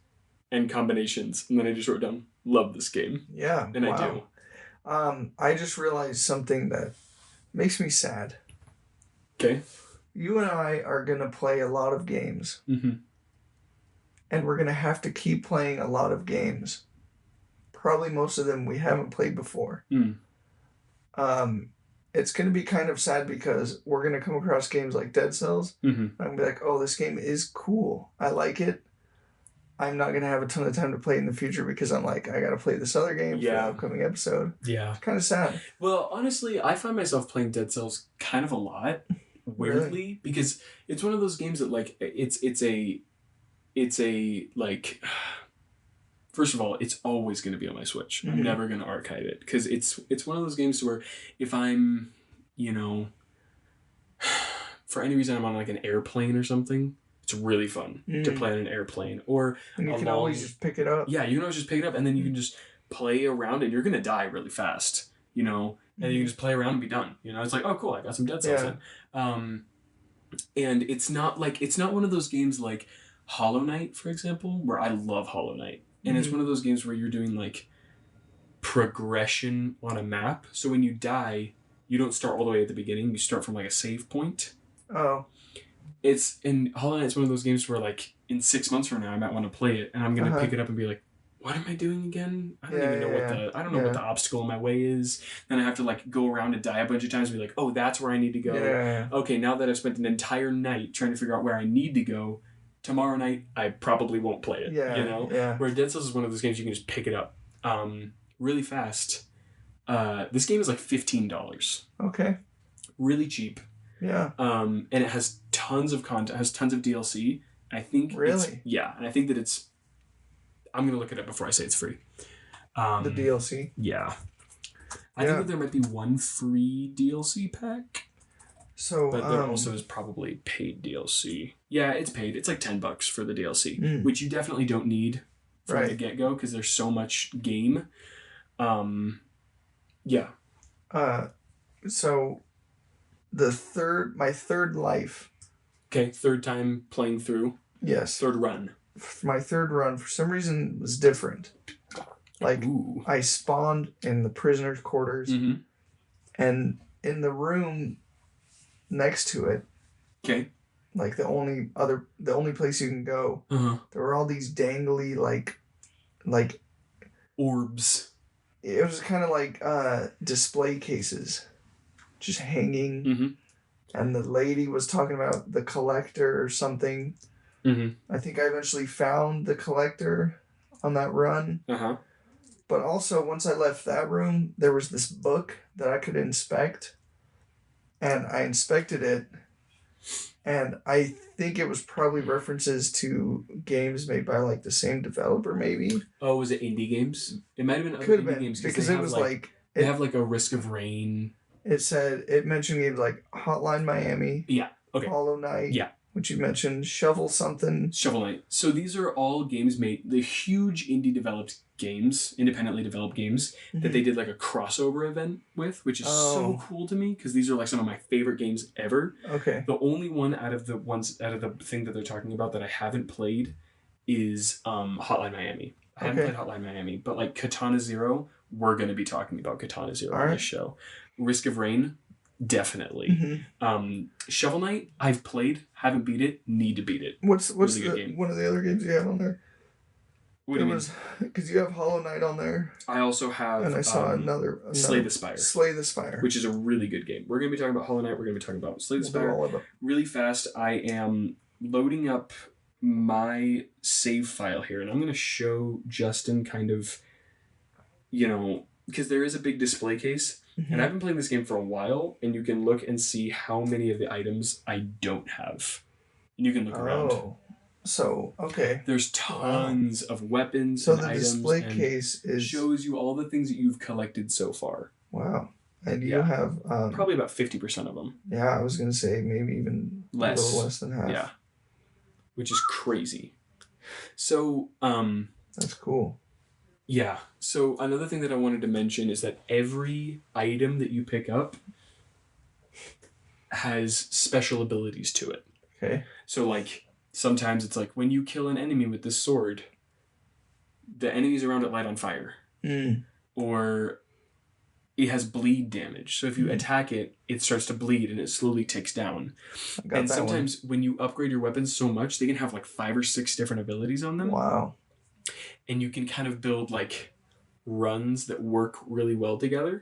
A: and combinations. And then I just wrote down, love this game.
B: Yeah,
A: and I do.
B: I just realized something that makes me sad.
A: Okay.
B: You and I are gonna play a lot of games. And we're going to have to keep playing a lot of games. probably most of them we haven't played before.
A: Mm.
B: It's going to be kind of sad because we're going to come across games like Dead Cells.
A: Mm-hmm.
B: I'm going to be like, oh, this game is cool. I like it. I'm not going to have a ton of time to play in the future because I'm like, I got to play this other game for the upcoming episode.
A: Yeah.
B: It's kind of sad.
A: Well, honestly, I find myself playing Dead Cells kind of a lot, weirdly, because it's one of those games that, like, it's a like, first of all, it's always going to be on my Switch. I'm never going to archive it because it's one of those games where if I'm, you know, for any reason I'm on like an airplane or something, it's really fun to play on an airplane. Or
B: and you can always just pick it up.
A: Yeah, you can always just pick it up and then you can just play around and you're going to die really fast, you know, and you can just play around and be done. You know, it's like, oh, cool, I got some Dead Cells in. And it's not one of those games like Hollow Knight, for example, where I love Hollow Knight. And it's one of those games where you're doing like progression on a map. So when you die, you don't start all the way at the beginning. You start from like a save point.
B: Oh.
A: It's in Hollow Knight's one of those games where like in 6 months from now I might want to play it and I'm gonna pick it up and be like, what am I doing again? I don't even know what the obstacle in my way is. Then I have to like go around and die a bunch of times and be like, oh, that's where I need to go.
B: Yeah.
A: Okay, now that I've spent an entire night trying to figure out where I need to go, tomorrow night I probably won't play it.
B: Yeah.
A: You know?
B: Yeah.
A: Where Dead Cells is one of those games you can just pick it up really fast. This game is like $15.
B: Okay.
A: Really cheap.
B: Yeah.
A: And it has tons of content, has tons of DLC. I think
B: really?
A: And I think that it's, I'm gonna look it up before I say it's free.
B: The DLC?
A: Yeah. I think that there might be one free DLC pack.
B: So,
A: but there also is probably paid DLC. Yeah, it's paid. It's like $10 for the DLC, which you definitely don't need from the get-go because there's so much game. Yeah.
B: So my third life.
A: Okay, third time playing through.
B: Yes.
A: Third run.
B: My third run, for some reason, was different. Like, I spawned in the prisoner's quarters, and in the room next to it,
A: okay,
B: like the only place you can go, there were all these dangly like
A: orbs.
B: It was kind of like display cases, just hanging. And the lady was talking about the collector or something. I think I eventually found the collector on that run. But also, once I left that room, there was this book that I could inspect. And I inspected it. And I think it was probably references to games made by like the same developer, maybe.
A: Oh, was it indie games? It might have been other indie games.
B: Because it was like...
A: They have like a Risk of Rain.
B: It mentioned games like Hotline Miami.
A: Yeah. Okay.
B: Hollow Knight.
A: Yeah.
B: Which you mentioned. Shovel
A: Knight. So these are all games the huge independently developed games that they did like a crossover event with, which is so cool to me because these are like some of my favorite games ever.
B: Okay.
A: The only one out of the thing that they're talking about that I haven't played is Hotline Miami. I haven't played Hotline Miami, but like Katana Zero, we're going to be talking about Katana Zero on this show. Risk of Rain, definitely. Shovel Knight, I've played, haven't beat it, need to beat it.
B: What's really game. One of the other games you have on there?
A: What do you mean?
B: Because you have Hollow Knight on there.
A: I also have...
B: And I saw another
A: Slay the Spire.
B: Slay the Spire.
A: Which is a really good game. We're going to be talking about Hollow Knight, we're going to be talking about Slay the Spire. Really fast, I am loading up my save file here, and I'm going to show Justin kind of, you know, because there is a big display case, and I've been playing this game for a while, and you can look and see how many of the items I don't have. And you can look around.
B: So, okay.
A: There's tons of weapons and items.
B: So the display case
A: shows you all the things that you've collected so far.
B: Wow. And you have...
A: probably about 50% of them.
B: Yeah, I was going to say maybe even a little less than half.
A: Yeah. Which is crazy. So,
B: that's cool.
A: Yeah. So another thing that I wanted to mention is that every item that you pick up has special abilities to it.
B: Okay.
A: So like sometimes it's like when you kill an enemy with this sword, the enemies around it light on fire. Or it has bleed damage. So if you attack it, it starts to bleed and it slowly ticks down. And sometimes when you upgrade your weapons so much, they can have like 5 or 6 different abilities on them.
B: Wow.
A: And you can kind of build like runs that work really well together.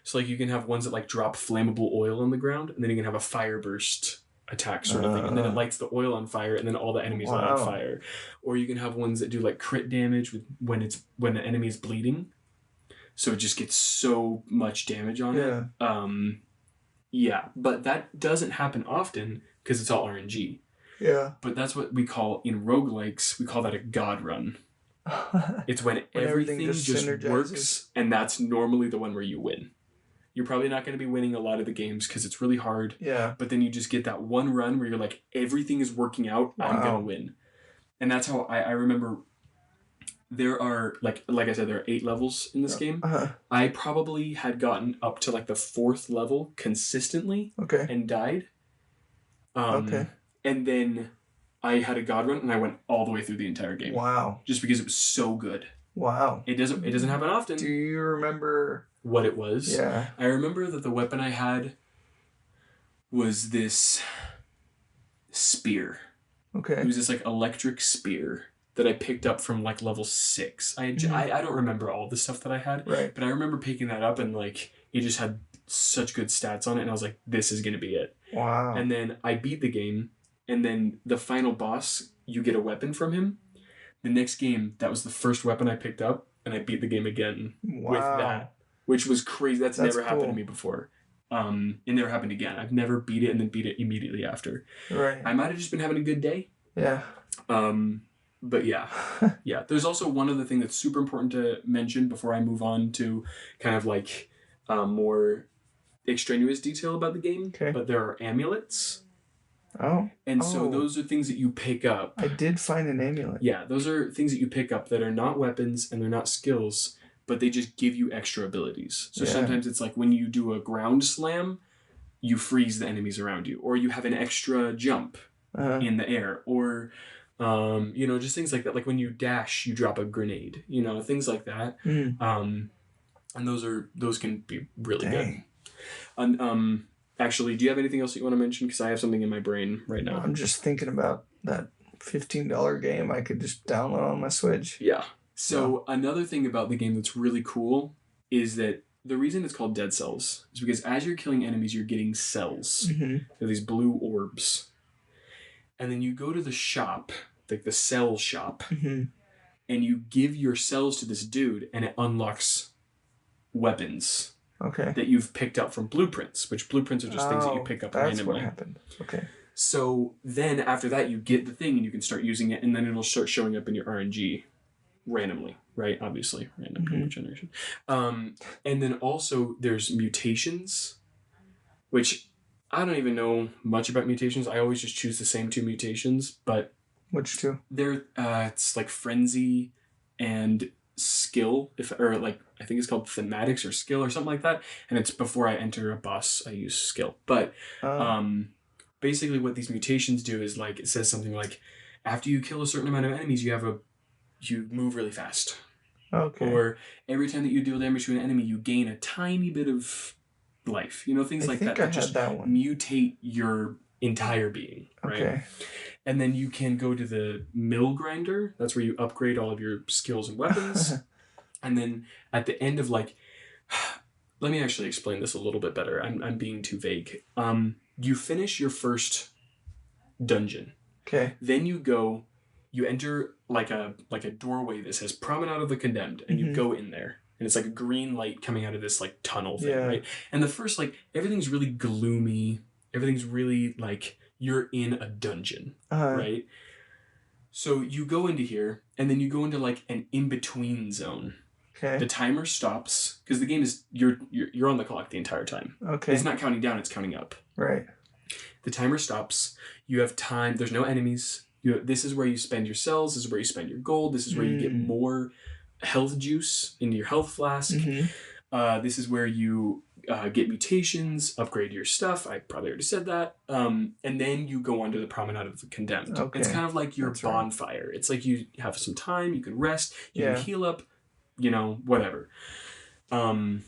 A: So like you can have ones that like drop flammable oil on the ground, and then you can have a fire burst attack sort of thing, and then it lights the oil on fire, and then all the enemies are on fire. Or you can have ones that do like crit damage with when the enemy is bleeding, so it just gets so much damage on it. Yeah, but that doesn't happen often because it's all RNG.
B: Yeah.
A: But that's what we call, in roguelikes, we call that a god run. It's when everything just works, and that's normally the one where you win. You're probably not going to be winning a lot of the games because it's really hard.
B: Yeah.
A: But then you just get that one run where you're like, everything is working out, I'm going to win. And that's how I remember there are, like I said, there are 8 levels in this game. I probably had gotten up to like the 4th level consistently and died. And then I had a god run and I went all the way through the entire game.
B: Wow.
A: Just because it was so good.
B: Wow.
A: It doesn't happen often.
B: Do you remember
A: what it was?
B: Yeah.
A: I remember that the weapon I had was this spear.
B: Okay.
A: It was this like electric spear that I picked up from like level 6. I don't remember all the stuff that I had.
B: Right.
A: But I remember picking that up and like it just had such good stats on it, and I was like, this is gonna be it.
B: Wow.
A: And then I beat the game. And then the final boss, you get a weapon from him. The next game, that was the first weapon I picked up, and I beat the game again with that, which was crazy. That's never happened to me before. It never happened again. I've never beat it and then beat it immediately after.
B: Right.
A: I might have just been having a good day.
B: Yeah.
A: But yeah. Yeah. There's also one other thing that's super important to mention before I move on to kind of like more extraneous detail about the game.
B: Okay.
A: But there are amulets.
B: Oh.
A: And so those are things that you pick up.
B: I did find an amulet.
A: Yeah, those are things that you pick up that are not weapons and they're not skills, but they just give you extra abilities. So sometimes it's like when you do a ground slam, you freeze the enemies around you, or you have an extra jump in the air, or just things like that. Like when you dash, you drop a grenade, things like that. And those can be really good. And actually, do you have anything else that you want to mention? Because I have something in my brain right now.
B: I'm just thinking about that $15 game I could just download on my Switch.
A: Yeah. So another thing about the game that's really cool is that the reason it's called Dead Cells is because as you're killing enemies, you're getting cells. They're these blue orbs. And then you go to the shop, like the cell shop, and you give your cells to this dude, and it unlocks weapons.
B: Okay.
A: That you've picked up from blueprints, which blueprints are just things that you pick up randomly.
B: That's what happened. Okay.
A: So then after that, you get the thing and you can start using it, and then it'll start showing up in your RNG randomly, right? Obviously, random generation. And then also there's mutations, which I don't even know much about mutations. I always just choose the same 2 mutations, but
B: which 2?
A: They're it's like frenzy and skill, I think it's called thematics or skill or something like that, and it's before I enter a boss I use skill. But basically what these mutations do is like it says something like after you kill a certain amount of enemies you move really fast.
B: Okay.
A: Or every time that you deal damage to an enemy you gain a tiny bit of life, things like that just mutate your entire being, right? Okay. And then you can go to the mill grinder. That's where you upgrade all of your skills and weapons. And then at the end of let me actually explain this a little bit better. I'm being too vague. You finish your first dungeon.
B: Okay.
A: Then you enter like a doorway that says Promenade of the Condemned, and you go in there. And it's like a green light coming out of this like tunnel thing, right? And the first everything's really gloomy. Everything's really like you're in a dungeon, right? So you go into here, and then you go into like an in-between zone.
B: Okay.
A: The timer stops because the game is you're on the clock the entire time.
B: Okay.
A: It's not counting down; it's counting up.
B: Right.
A: The timer stops. You have time. There's no enemies. This is where you spend your cells. This is where you spend your gold. This is where you get more health juice into your health flask. This is where you get mutations, upgrade your stuff. I probably already said that. And then you go on to the Promenade of the Condemned. Okay. It's kind of like your bonfire. Right. It's like you have some time. You can rest. You can heal up. Whatever. And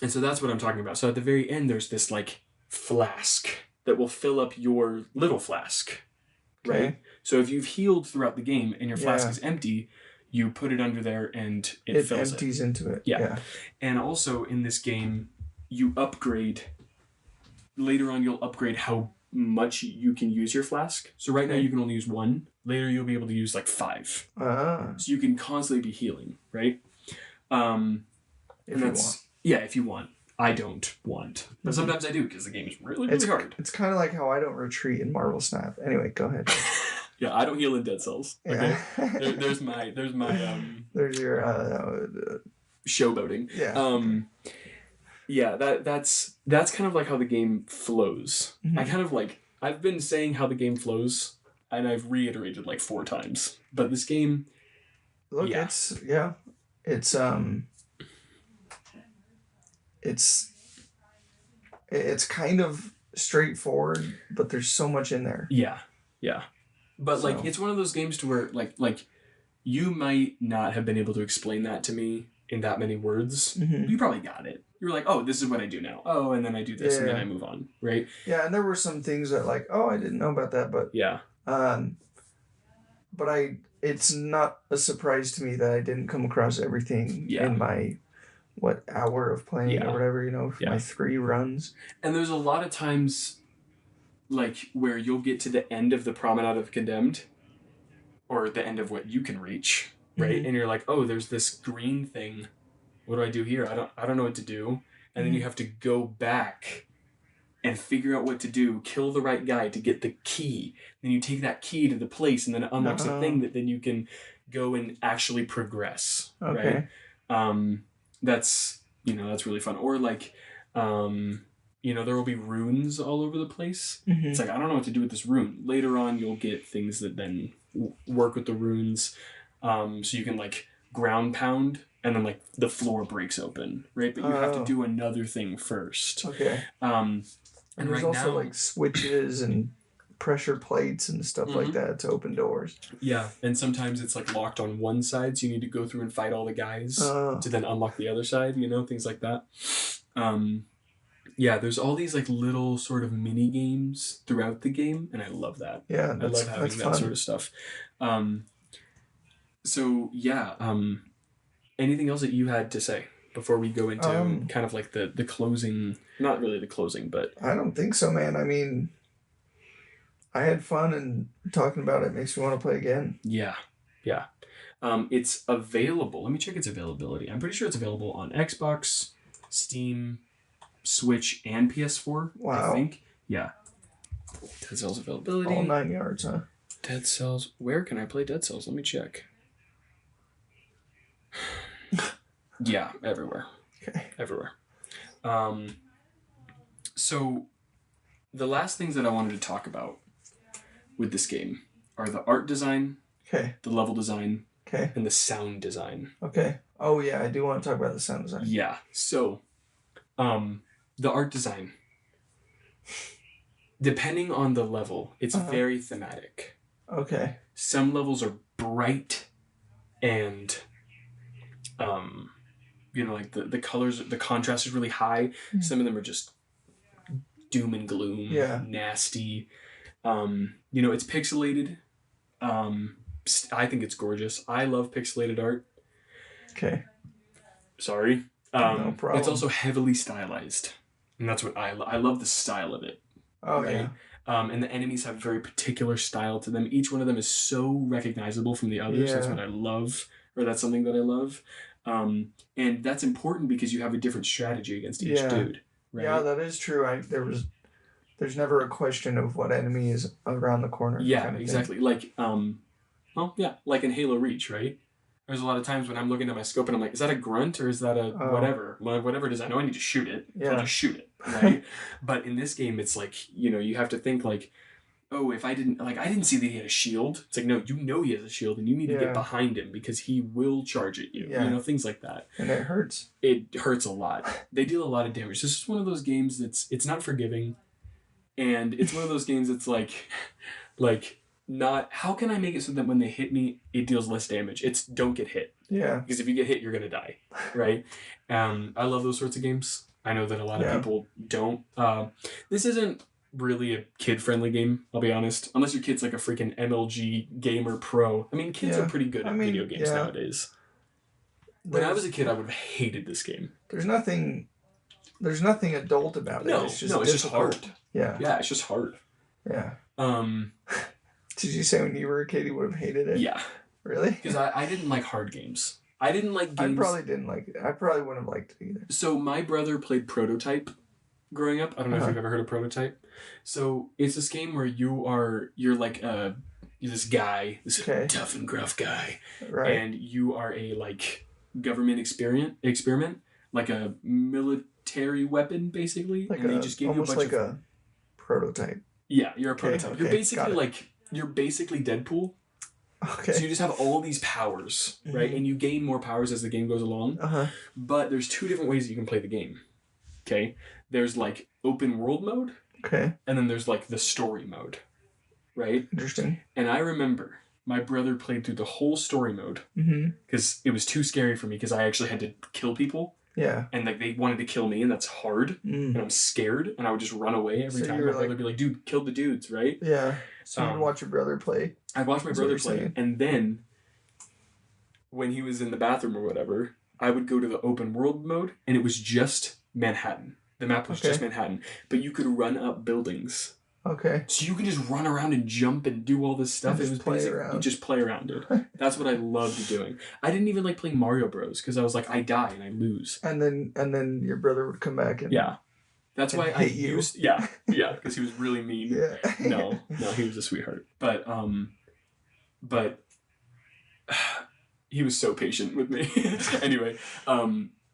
A: so that's what I'm talking about. So at the very end, there's this like flask that will fill up your little flask. Right? So if you've healed throughout the game and your flask is empty, you put it under there and it
B: It
A: fills
B: empties into it.
A: Yeah.
B: Yeah.
A: And also in this game, you upgrade. Later on, you'll upgrade how much you can use your flask. So right now
B: Okay.
A: you can only use 1. Later you'll be able to use like 5.
B: Ah,
A: So you can constantly be healing, right?
B: if you want.
A: Yeah, if you want. I don't want, but sometimes I do because the game is really, really hard.
B: It's kind of like how I don't retreat in Marvel Snap. Anyway, go ahead.
A: Yeah, I don't heal in Dead Cells. Okay,
B: Yeah.
A: there's my
B: There's your
A: showboating.
B: yeah.
A: Yeah, that's kind of like how the game flows.
B: Mhm.
A: I've been saying how the game flows, and I've reiterated like 4 times. But this game,
B: Look,
A: yeah.
B: it's kind of straightforward, but there's so much in there.
A: yeah. But like
B: So-
A: it's one of those games to where like you might not have been able to explain that to me in that many words.
B: Mhm.
A: You probably got it. You were like, oh, this is what I do now. Oh, and then I do this, and then
B: Yeah.
A: I move on, right?
B: Yeah, and there were some things that like, oh, I didn't know about that, but
A: Yeah.
B: but it's not a surprise to me that I didn't come across everything
A: Yeah.
B: in my hour of playing
A: Yeah.
B: or whatever, for
A: Yeah.
B: my 3 runs.
A: And there's a lot of times, like, where you'll get to the end of the Promenade of Condemned, or the end of what you can reach, right?
B: Mhm.
A: And you're like, oh, there's this green thing. What do I do here? I don't know what to do. And then you have to go back and figure out what to do, kill the right guy to get the key. Then you take that key to the place, and then it unlocks a thing that then you can go and actually progress,
B: Okay.
A: right? That's really fun. Or like, there will be runes all over the place.
B: Mhm.
A: It's like, I don't know what to do with this rune. Later on, you'll get things that then work with the runes. So you can like ground pound, and then like the floor breaks open, right? But you have to
B: Oh.
A: do another thing first.
B: Okay. And there's
A: right
B: also
A: now-
B: like switches and pressure plates and stuff like
A: Mhm.
B: that to open doors.
A: Yeah, and sometimes it's like locked on one side, so you need to go through and fight all the guys
B: Oh.
A: to then unlock the other side, things like that. Yeah, there's all these like little sort of mini games throughout the game, and I love that.
B: Yeah,
A: I love having that
B: fun.
A: sort of stuff. So yeah, anything else that you had to say before we go into kind of like the closing? Not really the closing, but
B: I don't think so, man. I mean, I had fun, and talking about it makes me want to play again.
A: yeah. It's available. Let me check its availability. I'm pretty sure it's available on Xbox, Steam, Switch, and PS4. I
B: Wow.
A: think. Yeah. Dead Cells availability.
B: All 9 yards, huh?
A: Dead Cells. Where can I play Dead Cells? Let me check. Yeah, everywhere.
B: Okay.
A: Everywhere. So the last things that I wanted to talk about with this game are the art design,
B: Okay.
A: the level design,
B: Okay.
A: and the sound design.
B: Okay. Oh yeah, I do want to talk about the sound design.
A: Yeah. So, the art design, depending on the level, it's very thematic.
B: Okay.
A: Some levels are bright and, like the colors, the contrast is really high. Some of them are just doom and gloom,
B: Yeah.
A: nasty. It's pixelated. I think it's gorgeous. I love pixelated art.
B: Okay.
A: Sorry.
B: No problem.
A: It's also heavily stylized. And that's what I love the style of it.
B: Oh
A: right?
B: yeah.
A: And the enemies have a very particular style to them. Each one of them is so recognizable from the others. That's
B: Yeah.
A: what I love, or that's something that I love. And that's important because you have a different strategy against each
B: Yeah.
A: dude. Right?
B: Yeah, that is true. There's never a question of what enemy is around the corner.
A: Yeah,
B: kind of thing.
A: exactly. Like, like in Halo Reach, right? There's a lot of times when I'm looking at my scope and I'm like, is that a grunt or is that a whatever? Well, whatever it is, I know I need to shoot it. So I'll
B: Yeah.
A: just shoot it, right? But in this game, it's like, you have to think like, oh, if I didn't see that he had a shield. It's like, no, he has a shield and you need to
B: Yeah.
A: get behind him because he will charge at you.
B: Yeah.
A: Things like that.
B: And it hurts.
A: It hurts a lot. They deal a lot of damage. This is one of those games it's not forgiving. And it's one of those games that's like not, how can I make it so that when they hit me, it deals less damage? It's don't get hit.
B: Yeah.
A: Because if you get hit, you're going to die, right? I love those sorts of games. I know that a lot of
B: Yeah.
A: people don't. This isn't really a kid-friendly game, I'll be honest. Unless your kid's like a freaking MLG gamer pro. I mean, kids are pretty good at video games nowadays. When I was a kid, I would have hated this game.
B: There's nothing adult about it.
A: It's just hard.
B: Yeah.
A: Yeah, it's just hard.
B: Yeah.
A: Um,
B: Did you say when you were a kid you would have hated it?
A: Yeah.
B: Really?
A: Because I didn't like hard games. I didn't like games.
B: I probably didn't like it. I probably wouldn't have liked it either.
A: So my brother played Prototype growing up. I don't know if you've ever heard of Prototype. So it's this game where you're like this guy, this tough and gruff guy.
B: Right.
A: And you are a like government experiment, like a military weapon basically.
B: Like
A: and they just give you a bunch
B: like a prototype.
A: Yeah, you're a prototype.
B: Okay,
A: you're basically you're basically Deadpool.
B: Okay.
A: So you just have all these powers, right? And you gain more powers as the game goes along. But there's two different ways that you can play the game. Okay? There's like open world mode.
B: Okay.
A: And then there's like the story mode. Right?
B: Interesting.
A: And I remember my brother played through the whole story mode. Because it was too scary for me because I actually had to kill people.
B: Yeah.
A: And like they wanted to kill me and that's hard. And I'm scared and I would just run away every time. My brother would be like, dude, kill the dudes, right?
B: Yeah. So you'd watch your brother play.
A: I'd watch my brother play. And then when he was in the bathroom or whatever, I would go to the open world mode and it was just Manhattan. The map was just Manhattan. But you could run up buildings.
B: Okay.
A: So you could just run around and jump and do all this stuff. It was basic. You just play around, dude. That's what I loved doing. I didn't even like playing Mario Bros. Because I was like, I die and I lose.
B: And then your brother would come back and
A: that's why I used because he was really mean.
B: Yeah.
A: No, he was a sweetheart. But he was so patient with me. Anyway,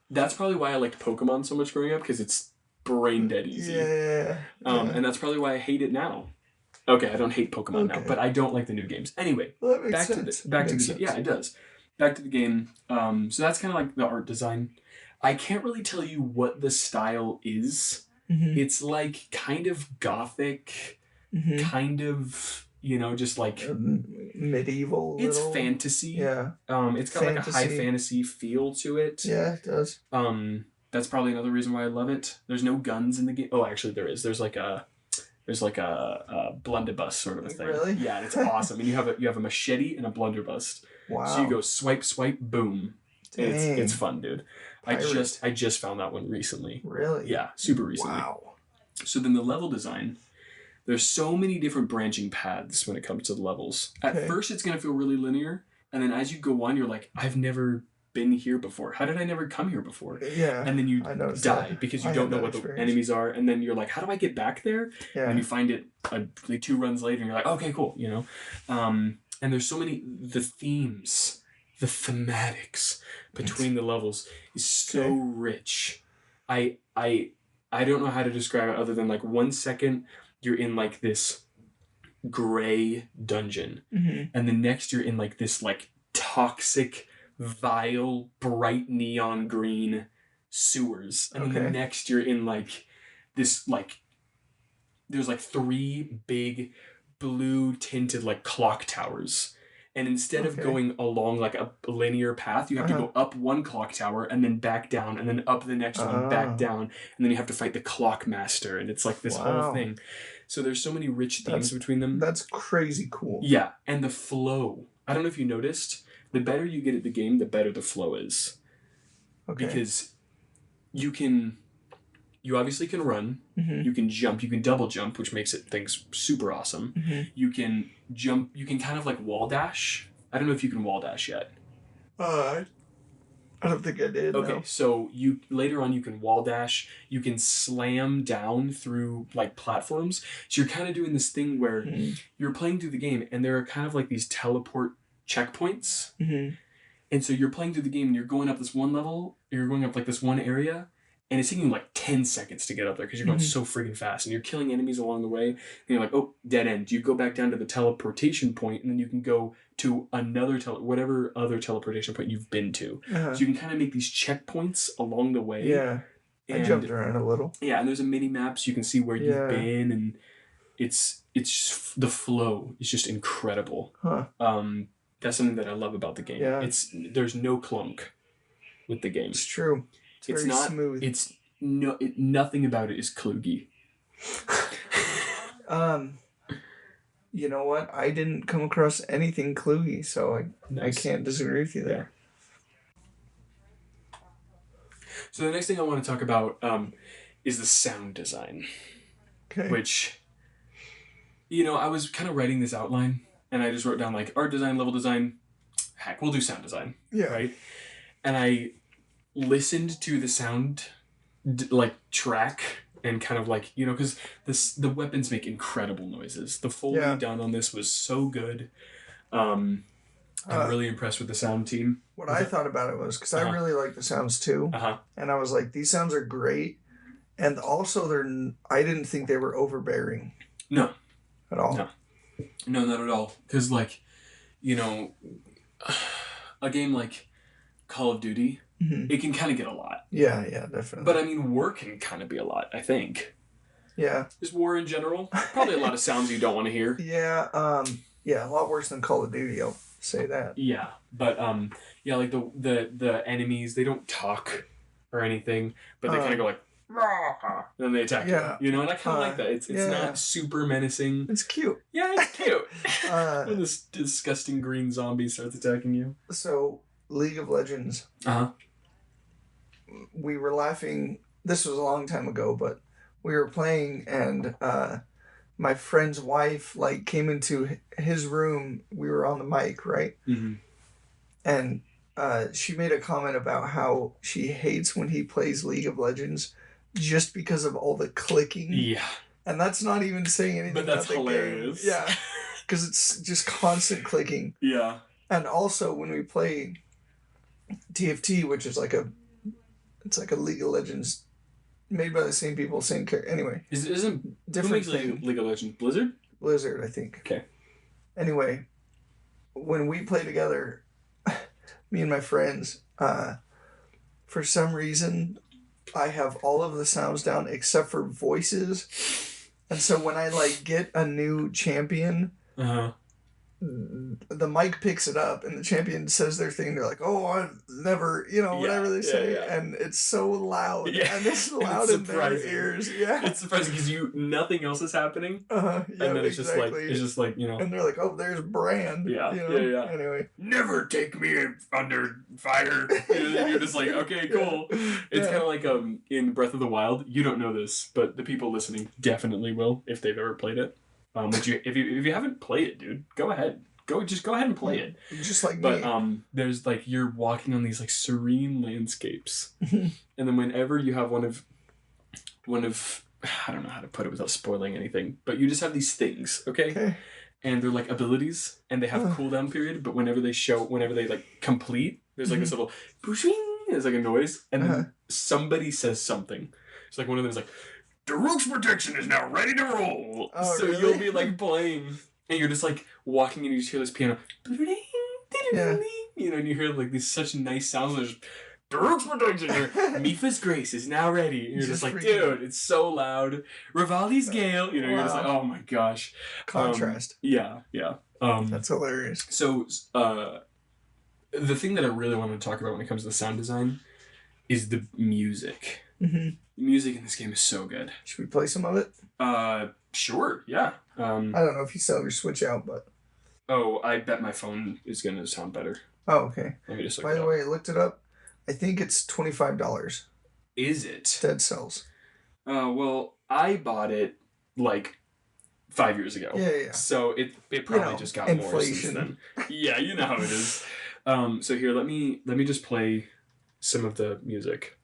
A: that's probably why I liked Pokemon so much growing up because it's brain dead easy.
B: Yeah.
A: And that's probably why I hate it now. Okay, I don't hate Pokemon now, but I don't like the new games. Anyway,
B: well, that makes sense.
A: Back to the game. Yeah, it does. Back to the game. So that's kind of like the art design. I can't really tell you what the style is. It's like kind of gothic, kind of, just like
B: medieval.
A: It's fantasy.
B: Yeah.
A: It's got like a high fantasy feel to it.
B: Yeah, it does.
A: That's probably another reason why I love it. There's no guns in the game. Oh, actually, there is. There's like a blunderbuss sort of a thing.
B: Really?
A: Yeah, and it's awesome. And you have a machete and a blunderbuss.
B: Wow.
A: So you go swipe, boom.
B: Dang.
A: It's fun, dude. I just found that one recently.
B: Really?
A: Yeah, super recently.
B: Wow.
A: So then the level design, there's so many different branching paths when it comes to the levels. At first, it's going to feel really linear. And then as you go on, you're like, I've never been here before. How did I never come here before?
B: Yeah.
A: And then you die because you don't know what the enemies are. And then you're like, how do I get back there?
B: Yeah.
A: And you find it like 2 runs later and you're like, okay, cool. And there's so many, the themes, the thematics between the levels is so rich. I don't know how to describe it other than like 1 second you're in like this gray dungeon and the next you're in like this like toxic, vile, bright neon green sewers and then the next you're in like this like there's like 3 big blue tinted like clock towers. And instead of going along like a linear path, you have to go up 1 clock tower and then back down and then up the next one, back down. And then you have to fight the clock master. And it's like this whole thing. So there's so many rich themes between them.
B: That's crazy cool.
A: Yeah. And the flow. I don't know if you noticed, the better you get at the game, the better the flow is. Okay. Because you obviously can run, you can jump, you can double jump, which makes things super awesome. You can jump, you can kind of like wall dash. I don't know if you can wall dash yet.
B: I don't think I did.
A: Okay,
B: no.
A: So later on you can wall dash, you can slam down through like platforms. So you're kind of doing this thing where you're playing through the game and there are kind of like these teleport checkpoints. And so you're playing through the game and you're going up this one level, you're going up like this one area, and it's taking you like 10 seconds to get up there because you're going so friggin' fast and you're killing enemies along the way. And you're like, oh, dead end. You go back down to the teleportation point and then you can go to another whatever other teleportation point you've been to. So you can kind of make these checkpoints along the way.
B: Yeah. And I jumped around a little.
A: Yeah, and there's a mini map so you can see where you've been, and it's just, the flow is just incredible. That's something that I love about the game.
B: Yeah.
A: There's no clunk with the game.
B: It's true. It's very
A: not
B: smooth.
A: Nothing about it is kludgy.
B: You know what? I didn't come across anything cluey, so I
A: Nice.
B: can't disagree with you there.
A: So the next thing I want to talk about is the sound design,
B: Okay.
A: which, you know, I was kind of writing this outline, and I just wrote down like art design, level design. Heck, we'll do sound design,
B: Yeah.
A: right? And I listened to the sound like track and kind of like, you know, because the weapons make incredible noises. The Foley done on this was so good. I'm really impressed with the sound team.
B: What I thought about it was because I really like the sounds too, and I was like, these sounds are great, and also I didn't think they were overbearing.
A: No,
B: at all.
A: No, not at all. Because like, you know, a game like Call of Duty, it can kind of get a lot.
B: Yeah, definitely.
A: But I mean, war can kind of be a lot, I think.
B: Yeah.
A: Just war in general. Probably a lot of sounds you don't want to hear.
B: Yeah, a lot worse than Call of Duty, I'll say that.
A: Yeah, but yeah, like the enemies, they don't talk or anything, but they kind of go like, and then they attack you. You know, and I kind of like that. It's not super menacing.
B: It's cute.
A: Yeah, it's cute. When this disgusting green zombie starts attacking you.
B: So, League of Legends. We were laughing. This was a long time ago, but we were playing, and my friend's wife like came into his room. We were on the mic, right?
A: Mm-hmm.
B: And she made a comment about how she hates when he plays League of Legends just because of all the clicking.
A: Yeah.
B: And that's not even saying anything
A: but that's
B: about the
A: hilarious.
B: game. Yeah. Because it's just constant clicking.
A: Yeah.
B: And also when we play TFT, which is like it's like a League of Legends made by the same people, same character. Anyway.
A: Isn't
B: different
A: who makes League of Legends? Blizzard?
B: Blizzard, I think.
A: Okay.
B: Anyway, when we play together, me and my friends, for some reason, I have all of the sounds down except for voices. And so when I like get a new champion, the mic picks it up and the champion says their thing. They're like, "Oh, I've never," whatever they say, and it's so loud, and it's loud in their ears. Yeah,
A: it's surprising because nothing else is happening.
B: Yeah, and then
A: it's just like
B: and they're like, "Oh, there's Brand."
A: Yeah,
B: Anyway,
A: never take me under fire. You're just like, okay, cool. It's kind of like in Breath of the Wild. You don't know this, but the people listening definitely will if they've ever played it. If you haven't played it, dude, go ahead. Go ahead and play it.
B: Just like
A: me.
B: But
A: there's like you're walking on these like serene landscapes, and then whenever you have one of I don't know how to put it without spoiling anything, but you just have these things, okay? And they're like abilities, and they have a cooldown period. But whenever they like complete, there's like this little booshing. There's like a noise, and then somebody says something. It's like one of them is like, Daruk's protection is now ready to roll.
B: Oh,
A: so
B: really?
A: you'll be like playing, and you're just like walking, and you just hear this piano.
B: Yeah.
A: And you hear like these such nice sounds. There's Daruk's protection. Or Mifa's grace is now ready. And you're just like, dude, it's so loud. Rivali's gale. You're just like, oh my gosh.
B: Contrast.
A: Yeah.
B: That's hilarious.
A: So, the thing that I really wanted to talk about when it comes to the sound design is the music. The music in this game is so good.
B: Should we play some of it?
A: Sure, yeah.
B: I don't know if you still have your Switch out, but...
A: Oh, I bet my phone is going to sound better.
B: Oh, okay.
A: Let me just look
B: By the way, I looked it up. I think it's $25.
A: Is it?
B: Dead Cells.
A: Well, I bought it, like, 5 years ago.
B: Yeah.
A: So it probably just got more since then. Yeah, you know how it is. So here, let me just play some of the music.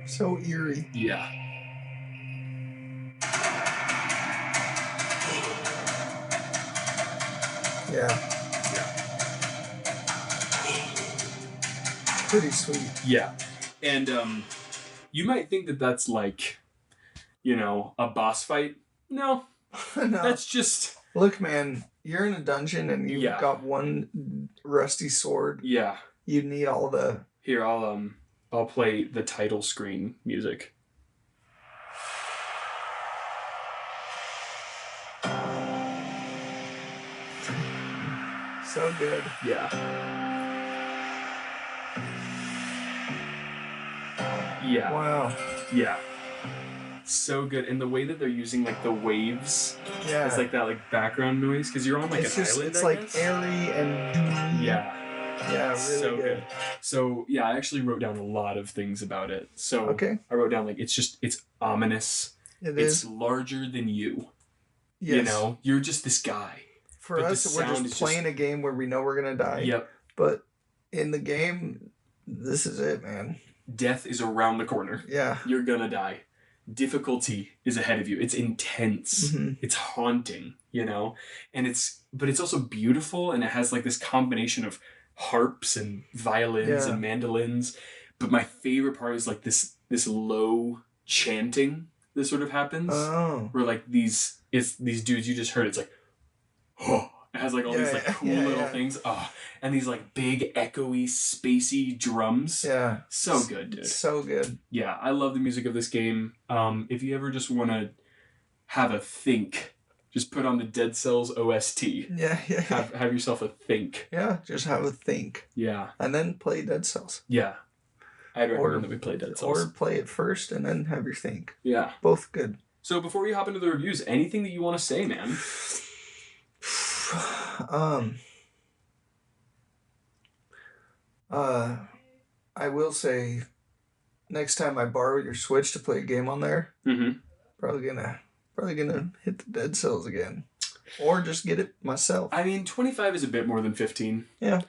B: So eerie.
A: Yeah.
B: Yeah. Pretty sweet.
A: Yeah. And you might think that that's like, a boss fight. No.
B: No.
A: That's just...
B: Look, man, you're in a dungeon and you've got one rusty sword.
A: Yeah.
B: You need all the...
A: Here, I'll play the title screen music.
B: So good.
A: Yeah. Yeah.
B: Wow.
A: Yeah. So good. And the way that they're using like the waves
B: Yeah.
A: as like that like background noise because you're on like
B: it's
A: an
B: just
A: island.
B: it's
A: I
B: like
A: guess.
B: airy and dewy.
A: Yeah.
B: Yeah, really
A: So
B: good.
A: So yeah, I actually wrote down a lot of things about it. So
B: Okay.
A: I wrote down like it's ominous.
B: It's
A: larger than you.
B: Yes.
A: You know, you're just this guy.
B: For
A: but
B: us,
A: the
B: we're
A: sound
B: just
A: is
B: playing a game where we know we're gonna die.
A: Yep.
B: But in the game, this is it, man.
A: Death is around the corner.
B: Yeah.
A: You're gonna die. Difficulty is ahead of you. It's intense.
B: Mm-hmm.
A: It's haunting, you know? But it's also beautiful and it has like this combination of harps and violins and mandolins. But my favorite part is like this low chanting that sort of happens.
B: Oh.
A: Where like these dudes you just heard, it's like, oh, it has like all these like cool little things. Oh, and these like big echoey, spacey drums.
B: Yeah.
A: So good, dude.
B: So good.
A: Yeah, I love the music of this game. If you ever just want to have a think, just put on the Dead Cells OST.
B: Yeah.
A: Have yourself a think.
B: Yeah, just have a think.
A: Yeah.
B: And then play Dead Cells.
A: Yeah. I'd recommend that we play Dead Cells.
B: Or play it first and then have your think.
A: Yeah.
B: Both good.
A: So before we hop into the reviews, anything that you want to say, man?
B: I will say, next time I borrow your Switch to play a game on there, probably gonna hit the Dead Cells again, or just get it myself.
A: I mean, 25 is a bit more than 15.
B: Yeah,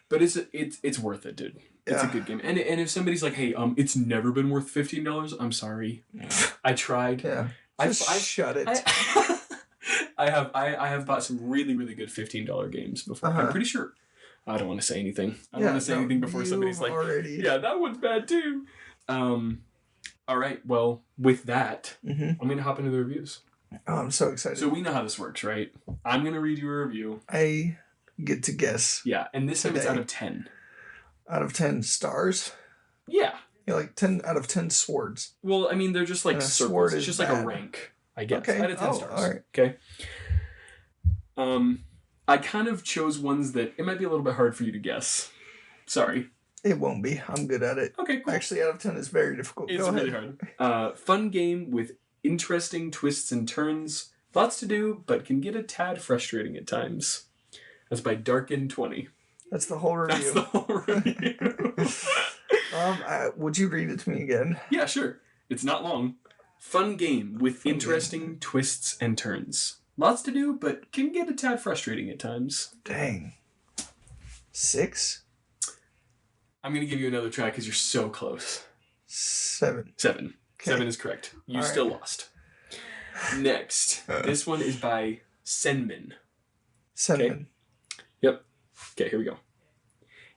A: but it's worth it, dude. It's a good game. And if somebody's like, hey, it's never been worth $15, I'm sorry. I tried.
B: Yeah.
A: I
B: shut it.
A: I have bought some really, really good $15 games before. I'm pretty sure. I don't want to say anything. I don't want to say anything before somebody's like, yeah, that one's bad too. All right. Well, with that, I'm going to hop into the reviews.
B: Oh, I'm so excited.
A: So we know how this works, right? I'm going to read you a review.
B: I get to guess.
A: Yeah. And this time it's out of 10.
B: Out of 10 stars?
A: Yeah.
B: Yeah, like 10 out of 10 swords.
A: Well, I mean, they're just like circles. It's just like a rank, I guess.
B: Okay.
A: Out of 10 stars.
B: All right.
A: Okay. I kind of chose ones that it might be a little bit hard for you to guess. Sorry.
B: It won't be. I'm good at it.
A: Okay, cool.
B: Actually, out of 10 is very difficult.
A: It's really hard. Fun game with interesting twists and turns. Lots to do, but can get a tad frustrating at times. That's by Darkin20.
B: That's the whole review.
A: That's the whole review.
B: Would you read it to me again?
A: Yeah, sure. It's not long. Fun game with interesting twists and turns. Lots to do, but can get a tad frustrating at times.
B: Dang. 6?
A: I'm going to give you another try because you're so close.
B: 7.
A: 7.
B: Okay.
A: 7 is correct. You still lost. Next. This one is by Senmin.
B: Senmin.
A: Okay? Yep. Okay, here we go.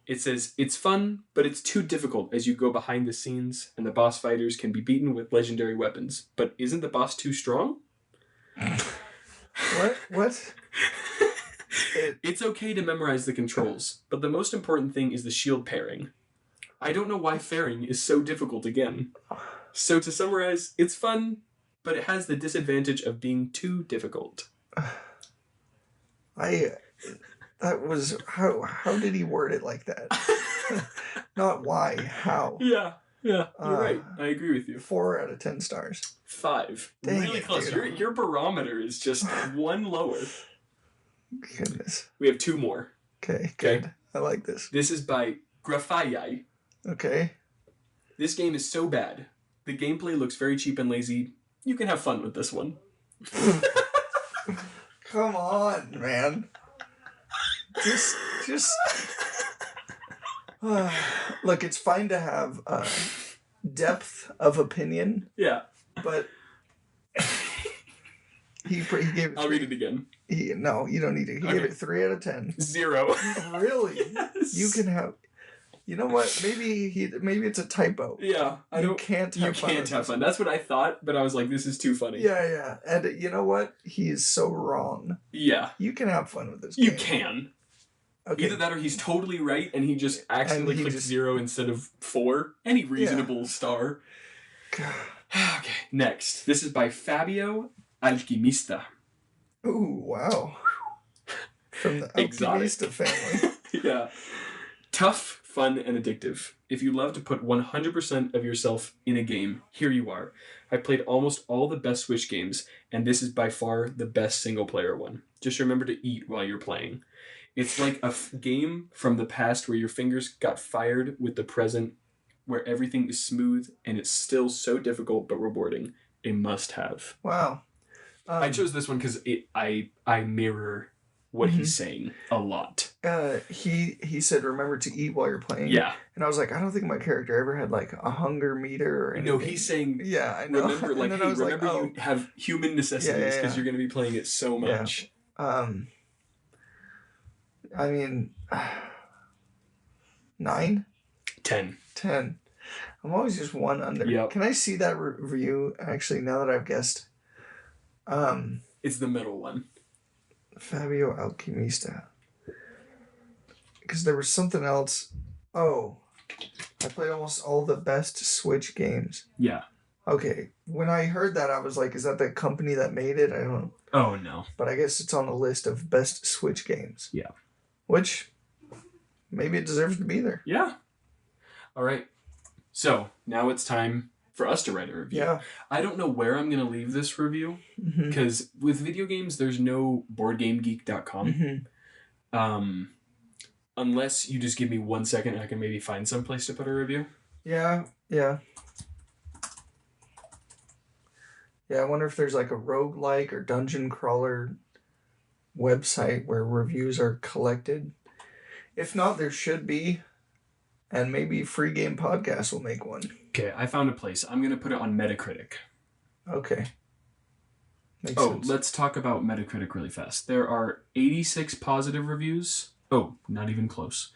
A: It says, it's fun, but it's too difficult as you go behind the scenes and the boss fighters can be beaten with legendary weapons. But isn't the boss too strong?
B: What?
A: It's okay to memorize the controls, but the most important thing is the shield pairing. I don't know why fairing is so difficult again. So to summarize, it's fun, but it has the disadvantage of being too difficult.
B: How did he word it like that? Not why, how.
A: Yeah, you're right. I agree with you.
B: 4 out of 10 stars.
A: 5.
B: Dang
A: really
B: it,
A: close.
B: dude.
A: Your barometer is just one lower.
B: Goodness.
A: We have 2 more.
B: Okay, good. I like this.
A: This is by Grafayai.
B: Okay.
A: This game is so bad. The gameplay looks very cheap and lazy. You can have fun with this one.
B: Come on, man. Just look, it's fine to have depth of opinion.
A: Yeah.
B: But he gave it.
A: I'll read it again.
B: No, you don't need to. He gave it 3 out of 10.
A: 0.
B: Really?
A: Yes.
B: You can have. You know what? Maybe it's a typo.
A: Yeah,
B: you can't have
A: fun. That's what I thought, but I was like, this is too funny.
B: Yeah, and you know what? He is so wrong.
A: Yeah,
B: you can have fun with this game.
A: You can. Okay. Either that, or he's totally right, and he just accidentally clicked 0 instead of 4. Any reasonable star.
B: God.
A: Okay, next. This is by Fabio Alchimista.
B: Ooh, wow. From the Alchimista family.
A: Yeah. Tough, fun, and addictive. If you love to put 100% of yourself in a game, here you are. I've played almost all the best Switch games, and this is by far the best single-player one. Just remember to eat while you're playing. It's like a game from the past where your fingers got fired with the present, where everything is smooth, and it's still so difficult but rewarding. A must-have.
B: Wow.
A: I chose this one because I mirror what he's saying a lot.
B: He said, remember to eat while you're playing.
A: Yeah.
B: And I was like, I don't think my character ever had like a hunger meter or anything.
A: No, he's saying,
B: yeah, I know.
A: Remember, like, hey, remember you have human necessities because you're going to be playing it so much.
B: Yeah. I mean, 9?
A: 10.
B: 10. I'm always just one under.
A: Yep.
B: Can I see that review, actually, now that I've guessed?
A: It's the middle one.
B: Fabio Alchemista. Because there was something else. Oh, I played almost all the best Switch games.
A: Yeah.
B: Okay. When I heard that, I was like, is that the company that made it? I don't know.
A: Oh, no.
B: But I guess it's on the list of best Switch games.
A: Yeah.
B: Which, maybe it deserves to be there.
A: Yeah. All right. So, now it's time for us to write a review.
B: Yeah.
A: I don't know where I'm going to leave this review,
B: Mm-hmm.
A: because with video games, there's no BoardGameGeek.com.
B: Mm-hmm.
A: Unless you just give me 1 second, I can maybe find some place to put a review.
B: Yeah. Yeah. Yeah, I wonder if there's like a roguelike or dungeon crawler website where reviews are collected. If not, there should be. And maybe Free Game Podcast will make one.
A: Okay, I found a place. I'm going to put it on Metacritic.
B: Okay. Makes sense.
A: Let's talk about Metacritic really fast. There are 86 positive reviews. Oh, not even close.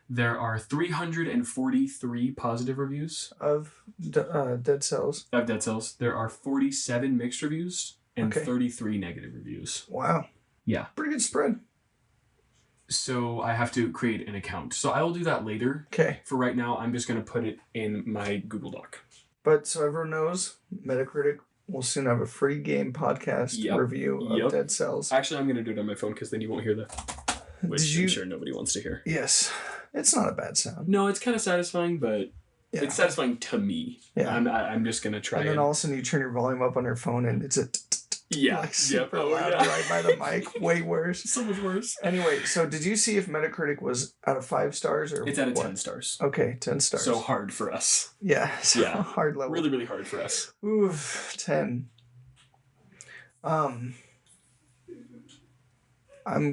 A: There are 343 positive reviews
B: Of Dead Cells.
A: of Dead Cells. There are 47 mixed reviews and
B: Okay.
A: 33 negative reviews.
B: Wow.
A: Yeah.
B: Pretty good spread.
A: So I have to create an account. So I will do that later.
B: Okay.
A: For right now, I'm just going to put it in my Google Doc.
B: But so everyone knows, Metacritic will soon have a Free Game Podcast review of Dead Cells.
A: Actually, I'm going to do it on my phone because then you won't hear that. Which I'm sure nobody wants to hear.
B: Yes. It's not a bad sound.
A: No, it's kind of satisfying, but
B: Yeah.
A: it's satisfying to me.
B: Yeah.
A: I'm just going to try
B: And then all of a sudden you turn your volume up on your phone and it's like super loud right by the mic. Way worse.
A: So much worse.
B: Anyway, so did you see if Metacritic was out of 5 stars or
A: It's out of
B: what?
A: 10 stars.
B: Okay, 10 stars.
A: So hard for us.
B: Yeah. So
A: Yeah.
B: hard level.
A: Really, really hard for us.
B: Oof, 10. I'm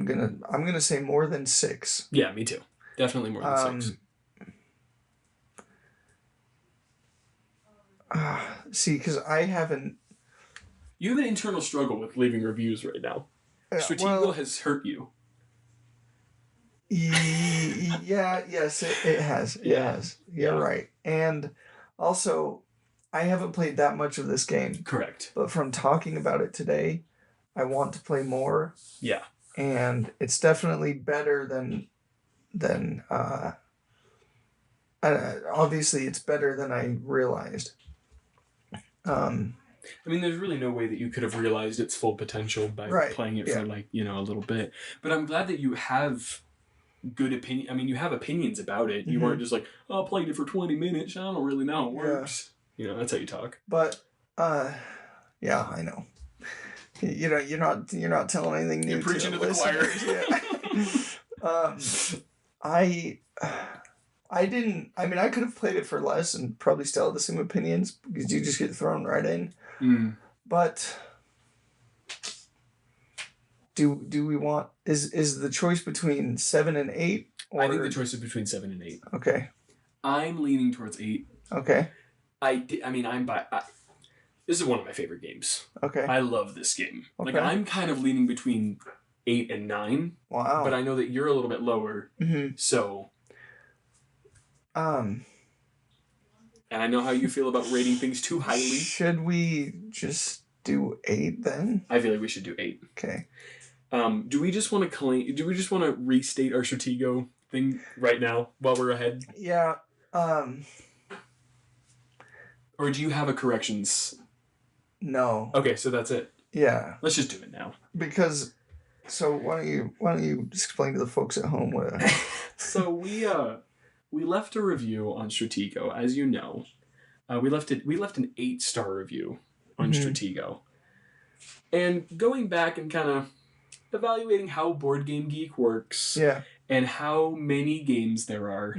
B: gonna say more than 6.
A: Yeah, me too. Definitely more than 6.
B: See, because I haven't.
A: You have an internal struggle with leaving reviews right now. Stratego has hurt you.
B: Yeah, yes, it has. It has. You're right. And also, I haven't played that much of this game.
A: Correct.
B: But from talking about it today, I want to play more.
A: Yeah.
B: And it's definitely better than obviously it's better than I realized.
A: I mean, there's really no way that you could have realized its full potential by playing it for a little bit. But I'm glad that you have good opinion. I mean, you have opinions about it. You weren't just like, oh, I played it for 20 minutes. I don't really know how it works. You know, that's how you talk.
B: But yeah, I know. You know, you're not telling anything new.
A: You're preaching to the
B: choir. I didn't. I mean, I could have played it for less and probably still have the same opinions because you just get thrown right in. But do we want is the choice between 7 and 8? Or...
A: I think the choice is between 7 and 8.
B: Okay.
A: I'm leaning towards 8.
B: Okay.
A: This is one of my favorite games.
B: Okay.
A: I love this game.
B: Okay.
A: Like, I'm kind of leaning between 8 and 9.
B: Wow.
A: But I know that you're a little bit lower.
B: Mm-hmm.
A: So.
B: And
A: I know how you feel about rating things too highly.
B: Should we just do 8 then?
A: I feel like we should do 8.
B: Okay.
A: Do we just want to restate our Stratego thing right now while we're ahead?
B: Yeah.
A: Or do you have a corrections?
B: No.
A: Okay, so that's it.
B: Yeah.
A: Let's just do it now.
B: Because, so why don't you explain to the folks at home what?
A: So we left a review on Stratego, as you know. We left an 8-star review on Stratego. And going back and kind of evaluating how Board Game Geek works and how many games there are,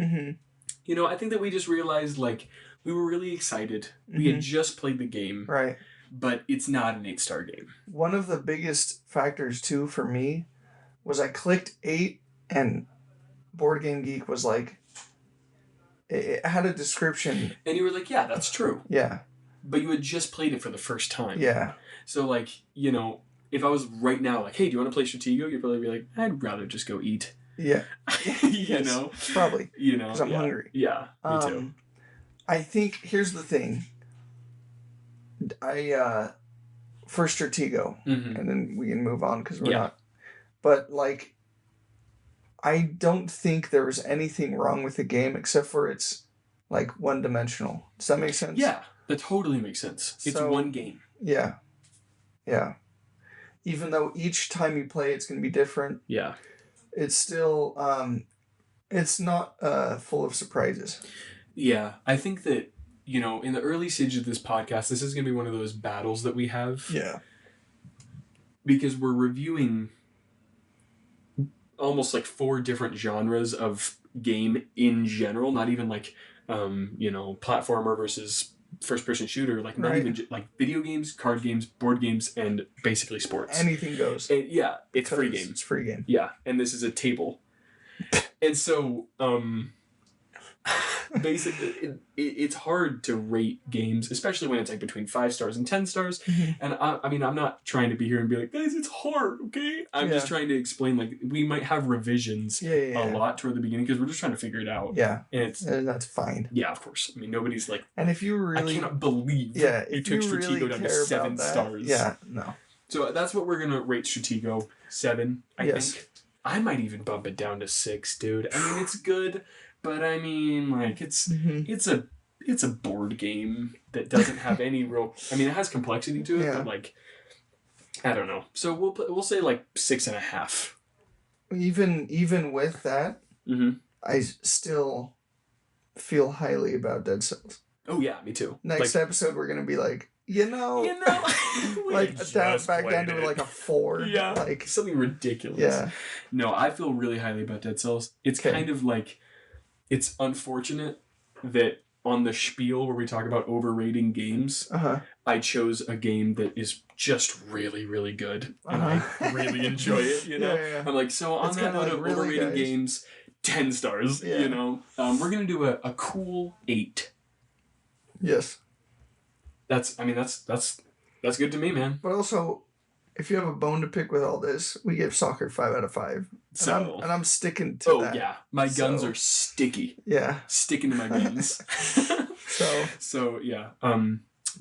A: you know, I think that we just realized, like, we were really excited. We had just played the game.
B: Right.
A: But it's not an 8-star game.
B: One of the biggest factors, too, for me was I clicked 8 and Board Game Geek was like, it had a description.
A: And you were like, yeah, that's true.
B: Yeah.
A: But you had just played it for the first time.
B: Yeah.
A: So, like, you know, if I was right now like, hey, do you want to play Stratego? You'd probably be like, I'd rather just go eat.
B: Yeah.
A: You know?
B: Probably.
A: You know?
B: Because I'm hungry.
A: Yeah, me too.
B: I think, here's the thing. For Stratego, and then we can move on because we're not. But, like, I don't think there was anything wrong with the game except for it's, like, one-dimensional. Does that make sense?
A: Yeah, that totally makes sense. It's one game.
B: Yeah. Yeah. Even though each time you play it's going to be different.
A: Yeah.
B: It's still, it's not full of surprises.
A: Yeah, I think that, you know, in the early stage of this podcast, this is going to be one of those battles that we have.
B: Yeah. Because
A: we're reviewing almost like 4 different genres of game in general, not even like, you know, platformer versus first-person shooter, like not even like video games, card games, board games, and basically sports.
B: Anything goes.
A: And yeah, it's free game.
B: It's free game.
A: Yeah, and this is a table. And so, basically, it's hard to rate games, especially when it's like between 5 stars and 10 stars. And I mean, I'm not trying to be here and be like, guys, it's hard, okay? I'm just trying to explain, like, we might have revisions a lot toward the beginning because we're just trying to figure it out.
B: Yeah.
A: And
B: that's fine.
A: Yeah, of course. I mean, nobody's like,
B: and if you really,
A: I cannot believe you took Stratego down to 7 stars.
B: Yeah, no.
A: So that's what we're going to rate Stratego, 7, I think. I might even bump it down to 6, dude. I mean, it's good. But I mean, like, it's a board game that doesn't have any real. I mean, it has complexity to it, but like, I don't know. So we'll say like 6.5.
B: Even with that, I still feel highly about Dead Cells.
A: Oh yeah, me too.
B: Next episode, we're gonna be like, you know, like back down to like a 4.
A: Yeah,
B: like
A: something ridiculous.
B: Yeah.
A: No, I feel really highly about Dead Cells. It's kind of like. It's unfortunate that on the spiel where we talk about overrating games, I chose a game that is just really, really good. And I really enjoy it, you know? Yeah. I'm like, so on that note of really overrated games, 10 stars, you know? We're going to do a cool 8.
B: Yes.
A: That's good to me, man.
B: But also, if you have a bone to pick with all this, we give soccer 5 out of 5. And I'm sticking to that. Oh,
A: yeah. My guns are sticky.
B: Yeah.
A: Sticking to my guns. So, yeah.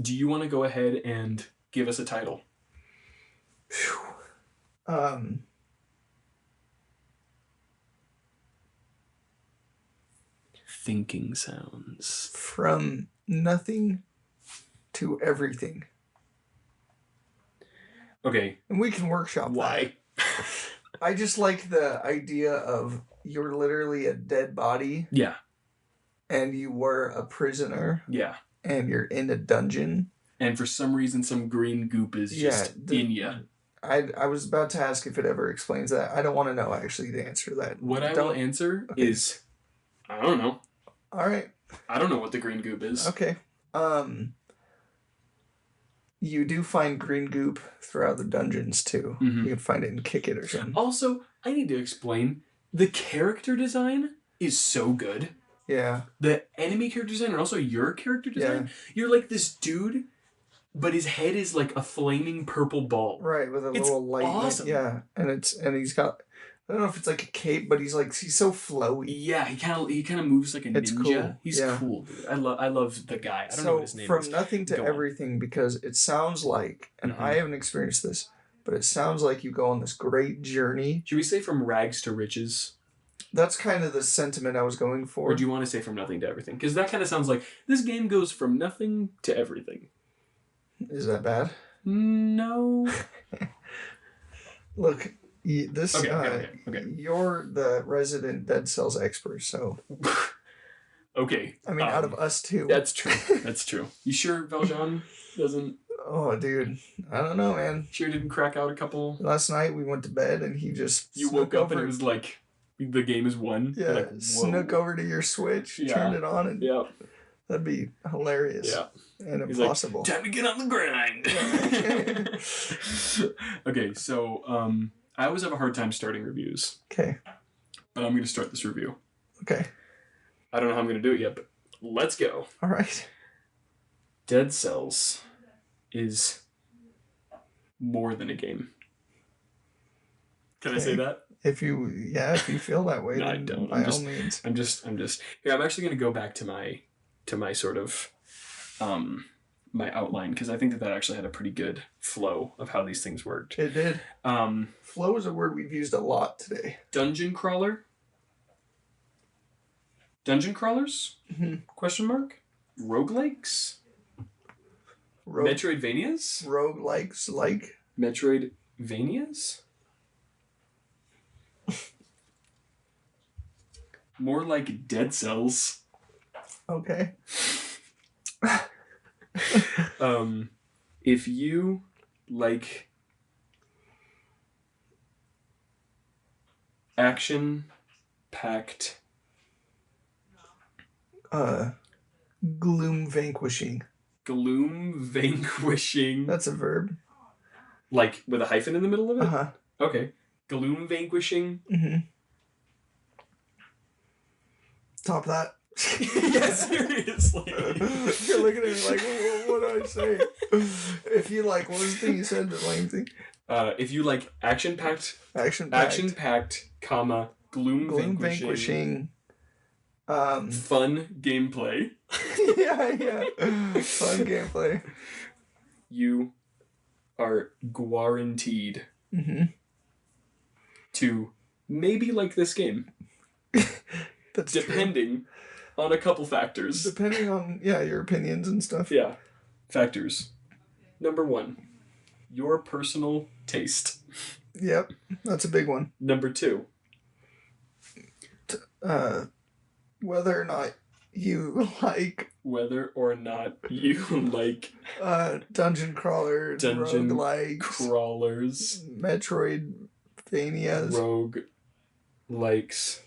A: Do you want to go ahead and give us a title? Thinking sounds.
B: From nothing to everything.
A: Okay.
B: And we can workshop
A: Why?
B: That. I just like the idea of you're literally a dead body.
A: Yeah.
B: And you were a prisoner.
A: Yeah.
B: And you're in a dungeon.
A: And for some reason, some green goop is just in you.
B: I was about to ask if it ever explains that. I don't want to know, actually, to answer that.
A: What I will answer is, I don't know.
B: All right.
A: I don't know what the green goop is.
B: Okay. You do find green goop throughout the dungeons, too. You can find it and kick it or something.
A: Also, I need to explain, the character design is so good.
B: Yeah.
A: The enemy character design and also your character design. Yeah. You're like this dude, but his head is like a flaming purple ball.
B: Right, with a little light.
A: Awesome.
B: Yeah. And he's got, I don't know if it's like a cape, but he's so flowy.
A: Yeah, he kind of moves like a ninja.
B: Cool.
A: He's cool, dude. I love the guy. I don't know what his name is.
B: From nothing to everything, because it sounds like, and I haven't experienced this, but it sounds like you go on this great journey.
A: Should we say from rags to riches?
B: That's kind of the sentiment I was going for.
A: Or do you want to say from nothing to everything? Because that kind of sounds like this game goes from nothing to everything.
B: Is that bad?
A: No.
B: Look, this
A: okay.
B: you're the resident Dead Cells expert, so
A: Okay.
B: I mean, out of us two.
A: That's true. That's true. You sure Valjean doesn't?
B: Oh, dude. I don't know, man.
A: Sure didn't crack out a couple.
B: Last night we went to bed and he just
A: You woke up and it was like the game is won.
B: Yeah,
A: like,
B: snuck over to your Switch,
A: Yeah.
B: turned it on, and
A: Yeah.
B: that'd be hilarious.
A: Yeah.
B: And
A: He's
B: impossible.
A: Like, time to get on the grind. Okay, so I always have a hard time starting reviews.
B: Okay.
A: But I'm going to start this review.
B: Okay.
A: I don't know how I'm going to do it yet, but let's go.
B: All right.
A: Dead Cells is more than a game. Can I say that?
B: If you feel that way,
A: No,
B: then
A: I don't.
B: by all means.
A: I'm just here. I'm actually going to go back to my sort of my outline because I think that actually had a pretty good flow of how these things worked.
B: It did. Flow is a word we've used a lot today.
A: Dungeon crawler. Dungeon crawlers?
B: Mm-hmm.
A: Question mark. Roguelikes. Metroidvanias.
B: Roguelikes like.
A: Metroidvanias. More like Dead Cells.
B: Okay.
A: If you like action-packed,
B: gloom vanquishing.
A: That's
B: a verb.
A: Like with a hyphen in the middle of it?
B: Uh-huh.
A: Okay. Gloom vanquishing.
B: Mm-hmm. Top that.
A: Yeah, seriously.
B: You're looking at me like, what do I say? If you like, what was the thing you said, the lame thing?
A: If you like action-packed, comma, gloom vanquishing, fun gameplay.
B: yeah. Fun gameplay.
A: You are guaranteed to maybe like this game.
B: That's
A: depending on a couple factors.
B: Depending on, your opinions and stuff.
A: Yeah. Factors. Number 1, your personal taste.
B: Yep, that's a big one.
A: Number 2,
B: whether or not you like dungeon crawlers,
A: crawlers,
B: Metroidvanias,
A: roguelikes,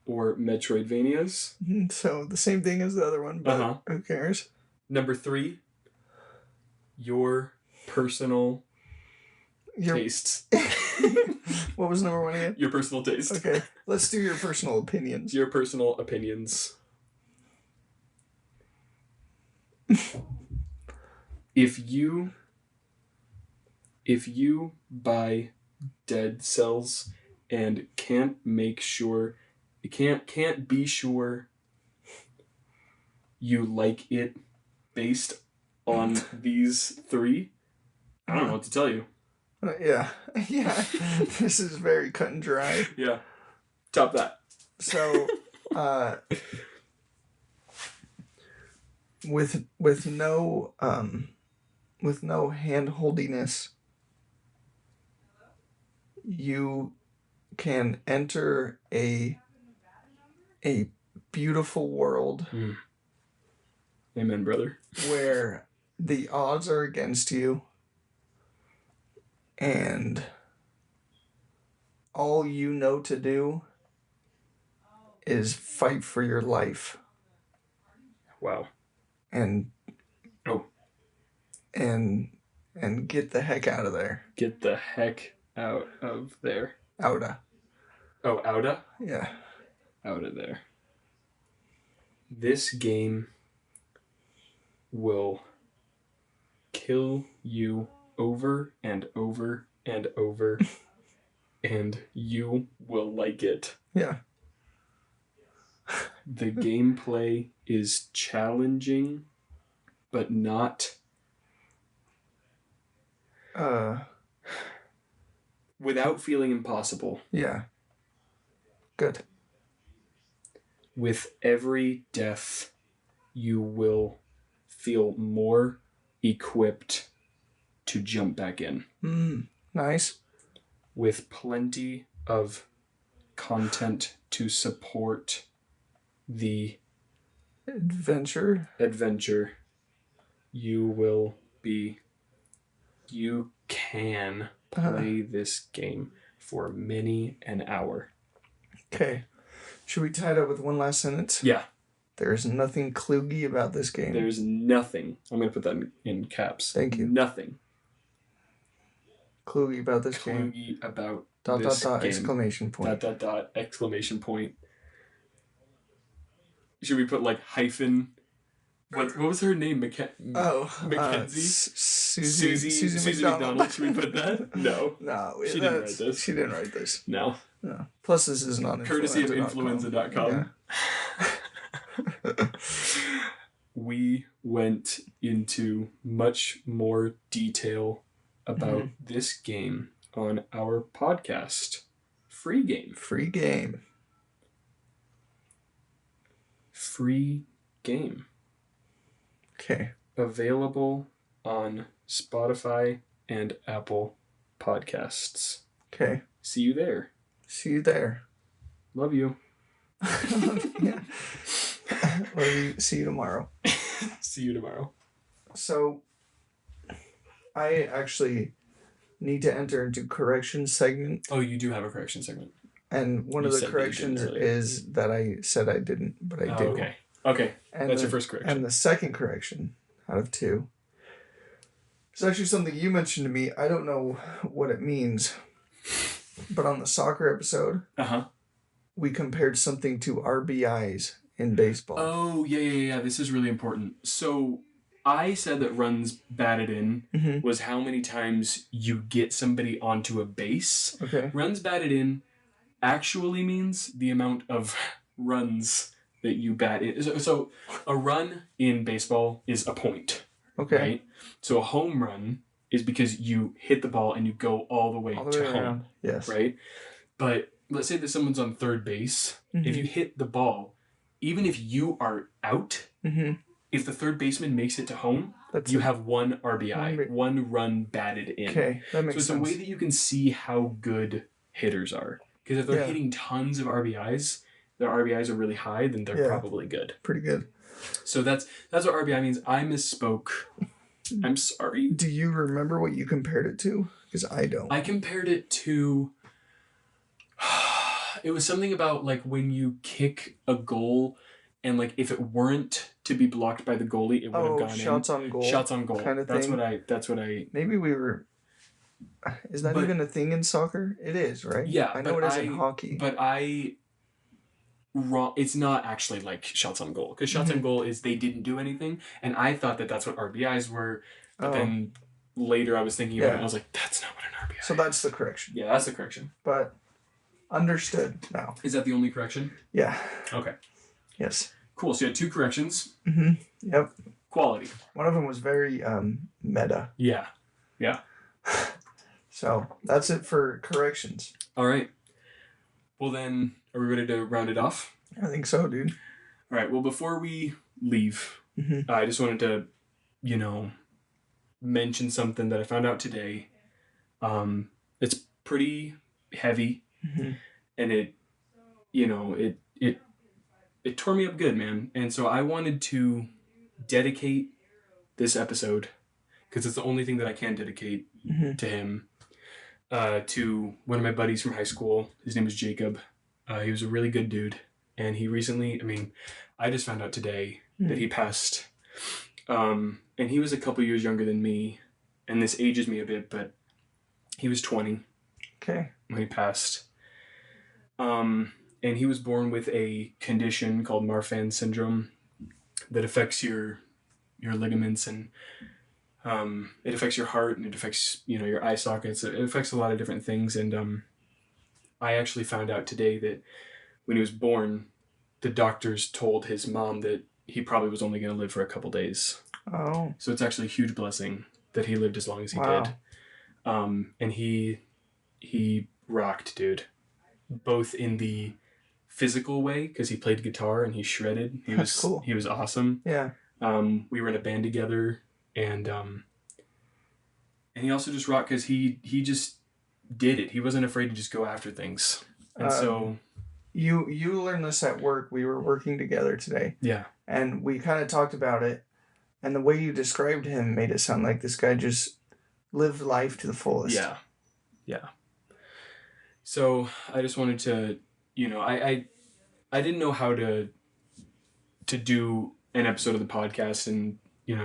A: or Metroidvanias.
B: So the same thing as the other one, but who cares?
A: Number 3, your personal tastes.
B: What was number 1 again?
A: Your personal taste.
B: Okay, let's do your personal opinions.
A: Your personal opinions. If you buy Dead Cells and can't be sure you like it based on these 3, I don't know what to tell you.
B: Yeah. This is very cut and dry.
A: Yeah. Top that.
B: So, with no hand-holdiness, you can enter a beautiful world.
A: Amen, brother.
B: Where the odds are against you and all you know to do is fight for your life.
A: Wow.
B: And get the heck out of there.
A: Get the heck out of there.
B: Outa.
A: Oh, outa?
B: Yeah.
A: Out of there. This game will kill you over and over and over, and you will like it.
B: Yeah.
A: The gameplay is challenging, but not without feeling impossible.
B: Yeah. Good.
A: With every death, you will feel more equipped to jump back in.
B: Nice.
A: With plenty of content to support the
B: Adventure.
A: You can play this game for many an hour.
B: Okay. Should we tie it up with one last sentence?
A: Yeah.
B: There's nothing kloogy about this game.
A: There's nothing. I'm going to put that in caps.
B: Thank you.
A: Nothing.
B: Kloogy about this game.
A: Kloogy about
B: dot,
A: this
B: dot,
A: game.
B: Exclamation point.
A: Dot, dot, dot, exclamation point. Should we put like hyphen? What was her name? Mackenzie? Susie McDonald. Should we put that? No.
B: No.
A: She didn't write this.
B: She didn't write this.
A: No.
B: Plus, this is not
A: courtesy of influenza.com. Yeah. We went into much more detail about this game on our podcast. Free game.
B: Free game. Okay.
A: Available on Spotify and Apple Podcasts.
B: Okay.
A: See you there.
B: Love you. Yeah. Love you. See you tomorrow. So, I actually need to enter into correction segment.
A: Oh, you do have a correction segment.
B: And one of the corrections is that I said I didn't, but I do.
A: Okay. And that's your first correction.
B: And the second correction out of two is actually something you mentioned to me. I don't know what it means, but on the soccer episode, we compared something to RBIs in baseball.
A: Oh, yeah. This is really important. So I said that runs batted in was how many times you get somebody onto a base.
B: Okay.
A: Runs batted in actually means the amount of runs that you bat in. So a run in baseball is a point.
B: Okay.
A: Right? So a home run is because you hit the ball and you go all the way to home.
B: Yes.
A: Right? But let's say that someone's on third base. If you hit the ball, even if you are out, if the third baseman makes it to home, you have one RBI, one run batted in.
B: Okay, that makes sense.
A: So it's a way that you can see how good hitters are. Because if they're hitting tons of RBIs, their RBIs are really high, then they're probably good.
B: Pretty good.
A: So that's what RBI means. I misspoke. I'm sorry.
B: Do you remember what you compared it to? Because I don't.
A: I compared it to... It was something about like when you kick a goal and like if it weren't to be blocked by the goalie, it would have gone
B: shots
A: in.
B: on goal.
A: Shots on goal.
B: Kind of
A: that's
B: thing.
A: What I...
B: Maybe we were... Is that even a thing in soccer? It is, right?
A: Yeah.
B: I know it is in hockey.
A: But it's not actually like shots on goal. Because shots on goal is they didn't do anything. And I thought that that's what RBIs were. But then later I was thinking about it and I was like, that's not what an RBI is.
B: So that's the correction.
A: Yeah, that's the correction.
B: But understood now.
A: Is that the only correction?
B: Yeah.
A: Okay.
B: Yes.
A: Cool. So you had two corrections.
B: Yep.
A: Quality.
B: One of them was very meta.
A: Yeah.
B: So that's it for corrections.
A: All right. Well then, are we ready to round it off?
B: I think so, dude.
A: All right. Well, before we leave, I just wanted to, mention something that I found out today. It's pretty heavy, and it tore me up good, man. And so I wanted to dedicate this episode, because it's the only thing that I can dedicate to him, to one of my buddies from high school. His name is Jacob. He was a really good dude, and he recently, I just found out today that he passed. And he was a couple years younger than me, and this ages me a bit, but he was 20 when he passed. And he was born with a condition called Marfan syndrome that affects your ligaments, and it affects your heart, and it affects your eye sockets. It affects a lot of different things. And I actually found out today that when he was born, the doctors told his mom that he probably was only going to live for a couple days.
B: Oh.
A: So it's actually a huge blessing that he lived as long as he did. And he rocked, dude. Both in the physical way, because he played guitar and he shredded.
B: That's cool.
A: He was awesome.
B: Yeah.
A: We were in a band together, and he also just rocked because he just did it. He wasn't afraid to just go after things. And so
B: You learned this at work. We were working together today,
A: Yeah.
B: and we kind of talked about it. And the way you described him made it sound like this guy just lived life to the fullest.
A: Yeah. Yeah. So I just wanted to, I didn't know how to do an episode of the podcast and,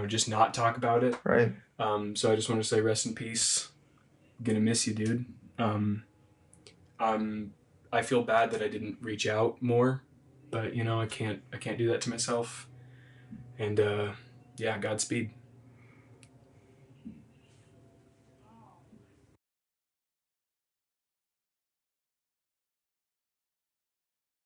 A: just not talk about it.
B: Right.
A: So I just want to say rest in peace. Gonna miss you, dude. I feel bad that I didn't reach out more, but I can't do that to myself. And yeah, Godspeed.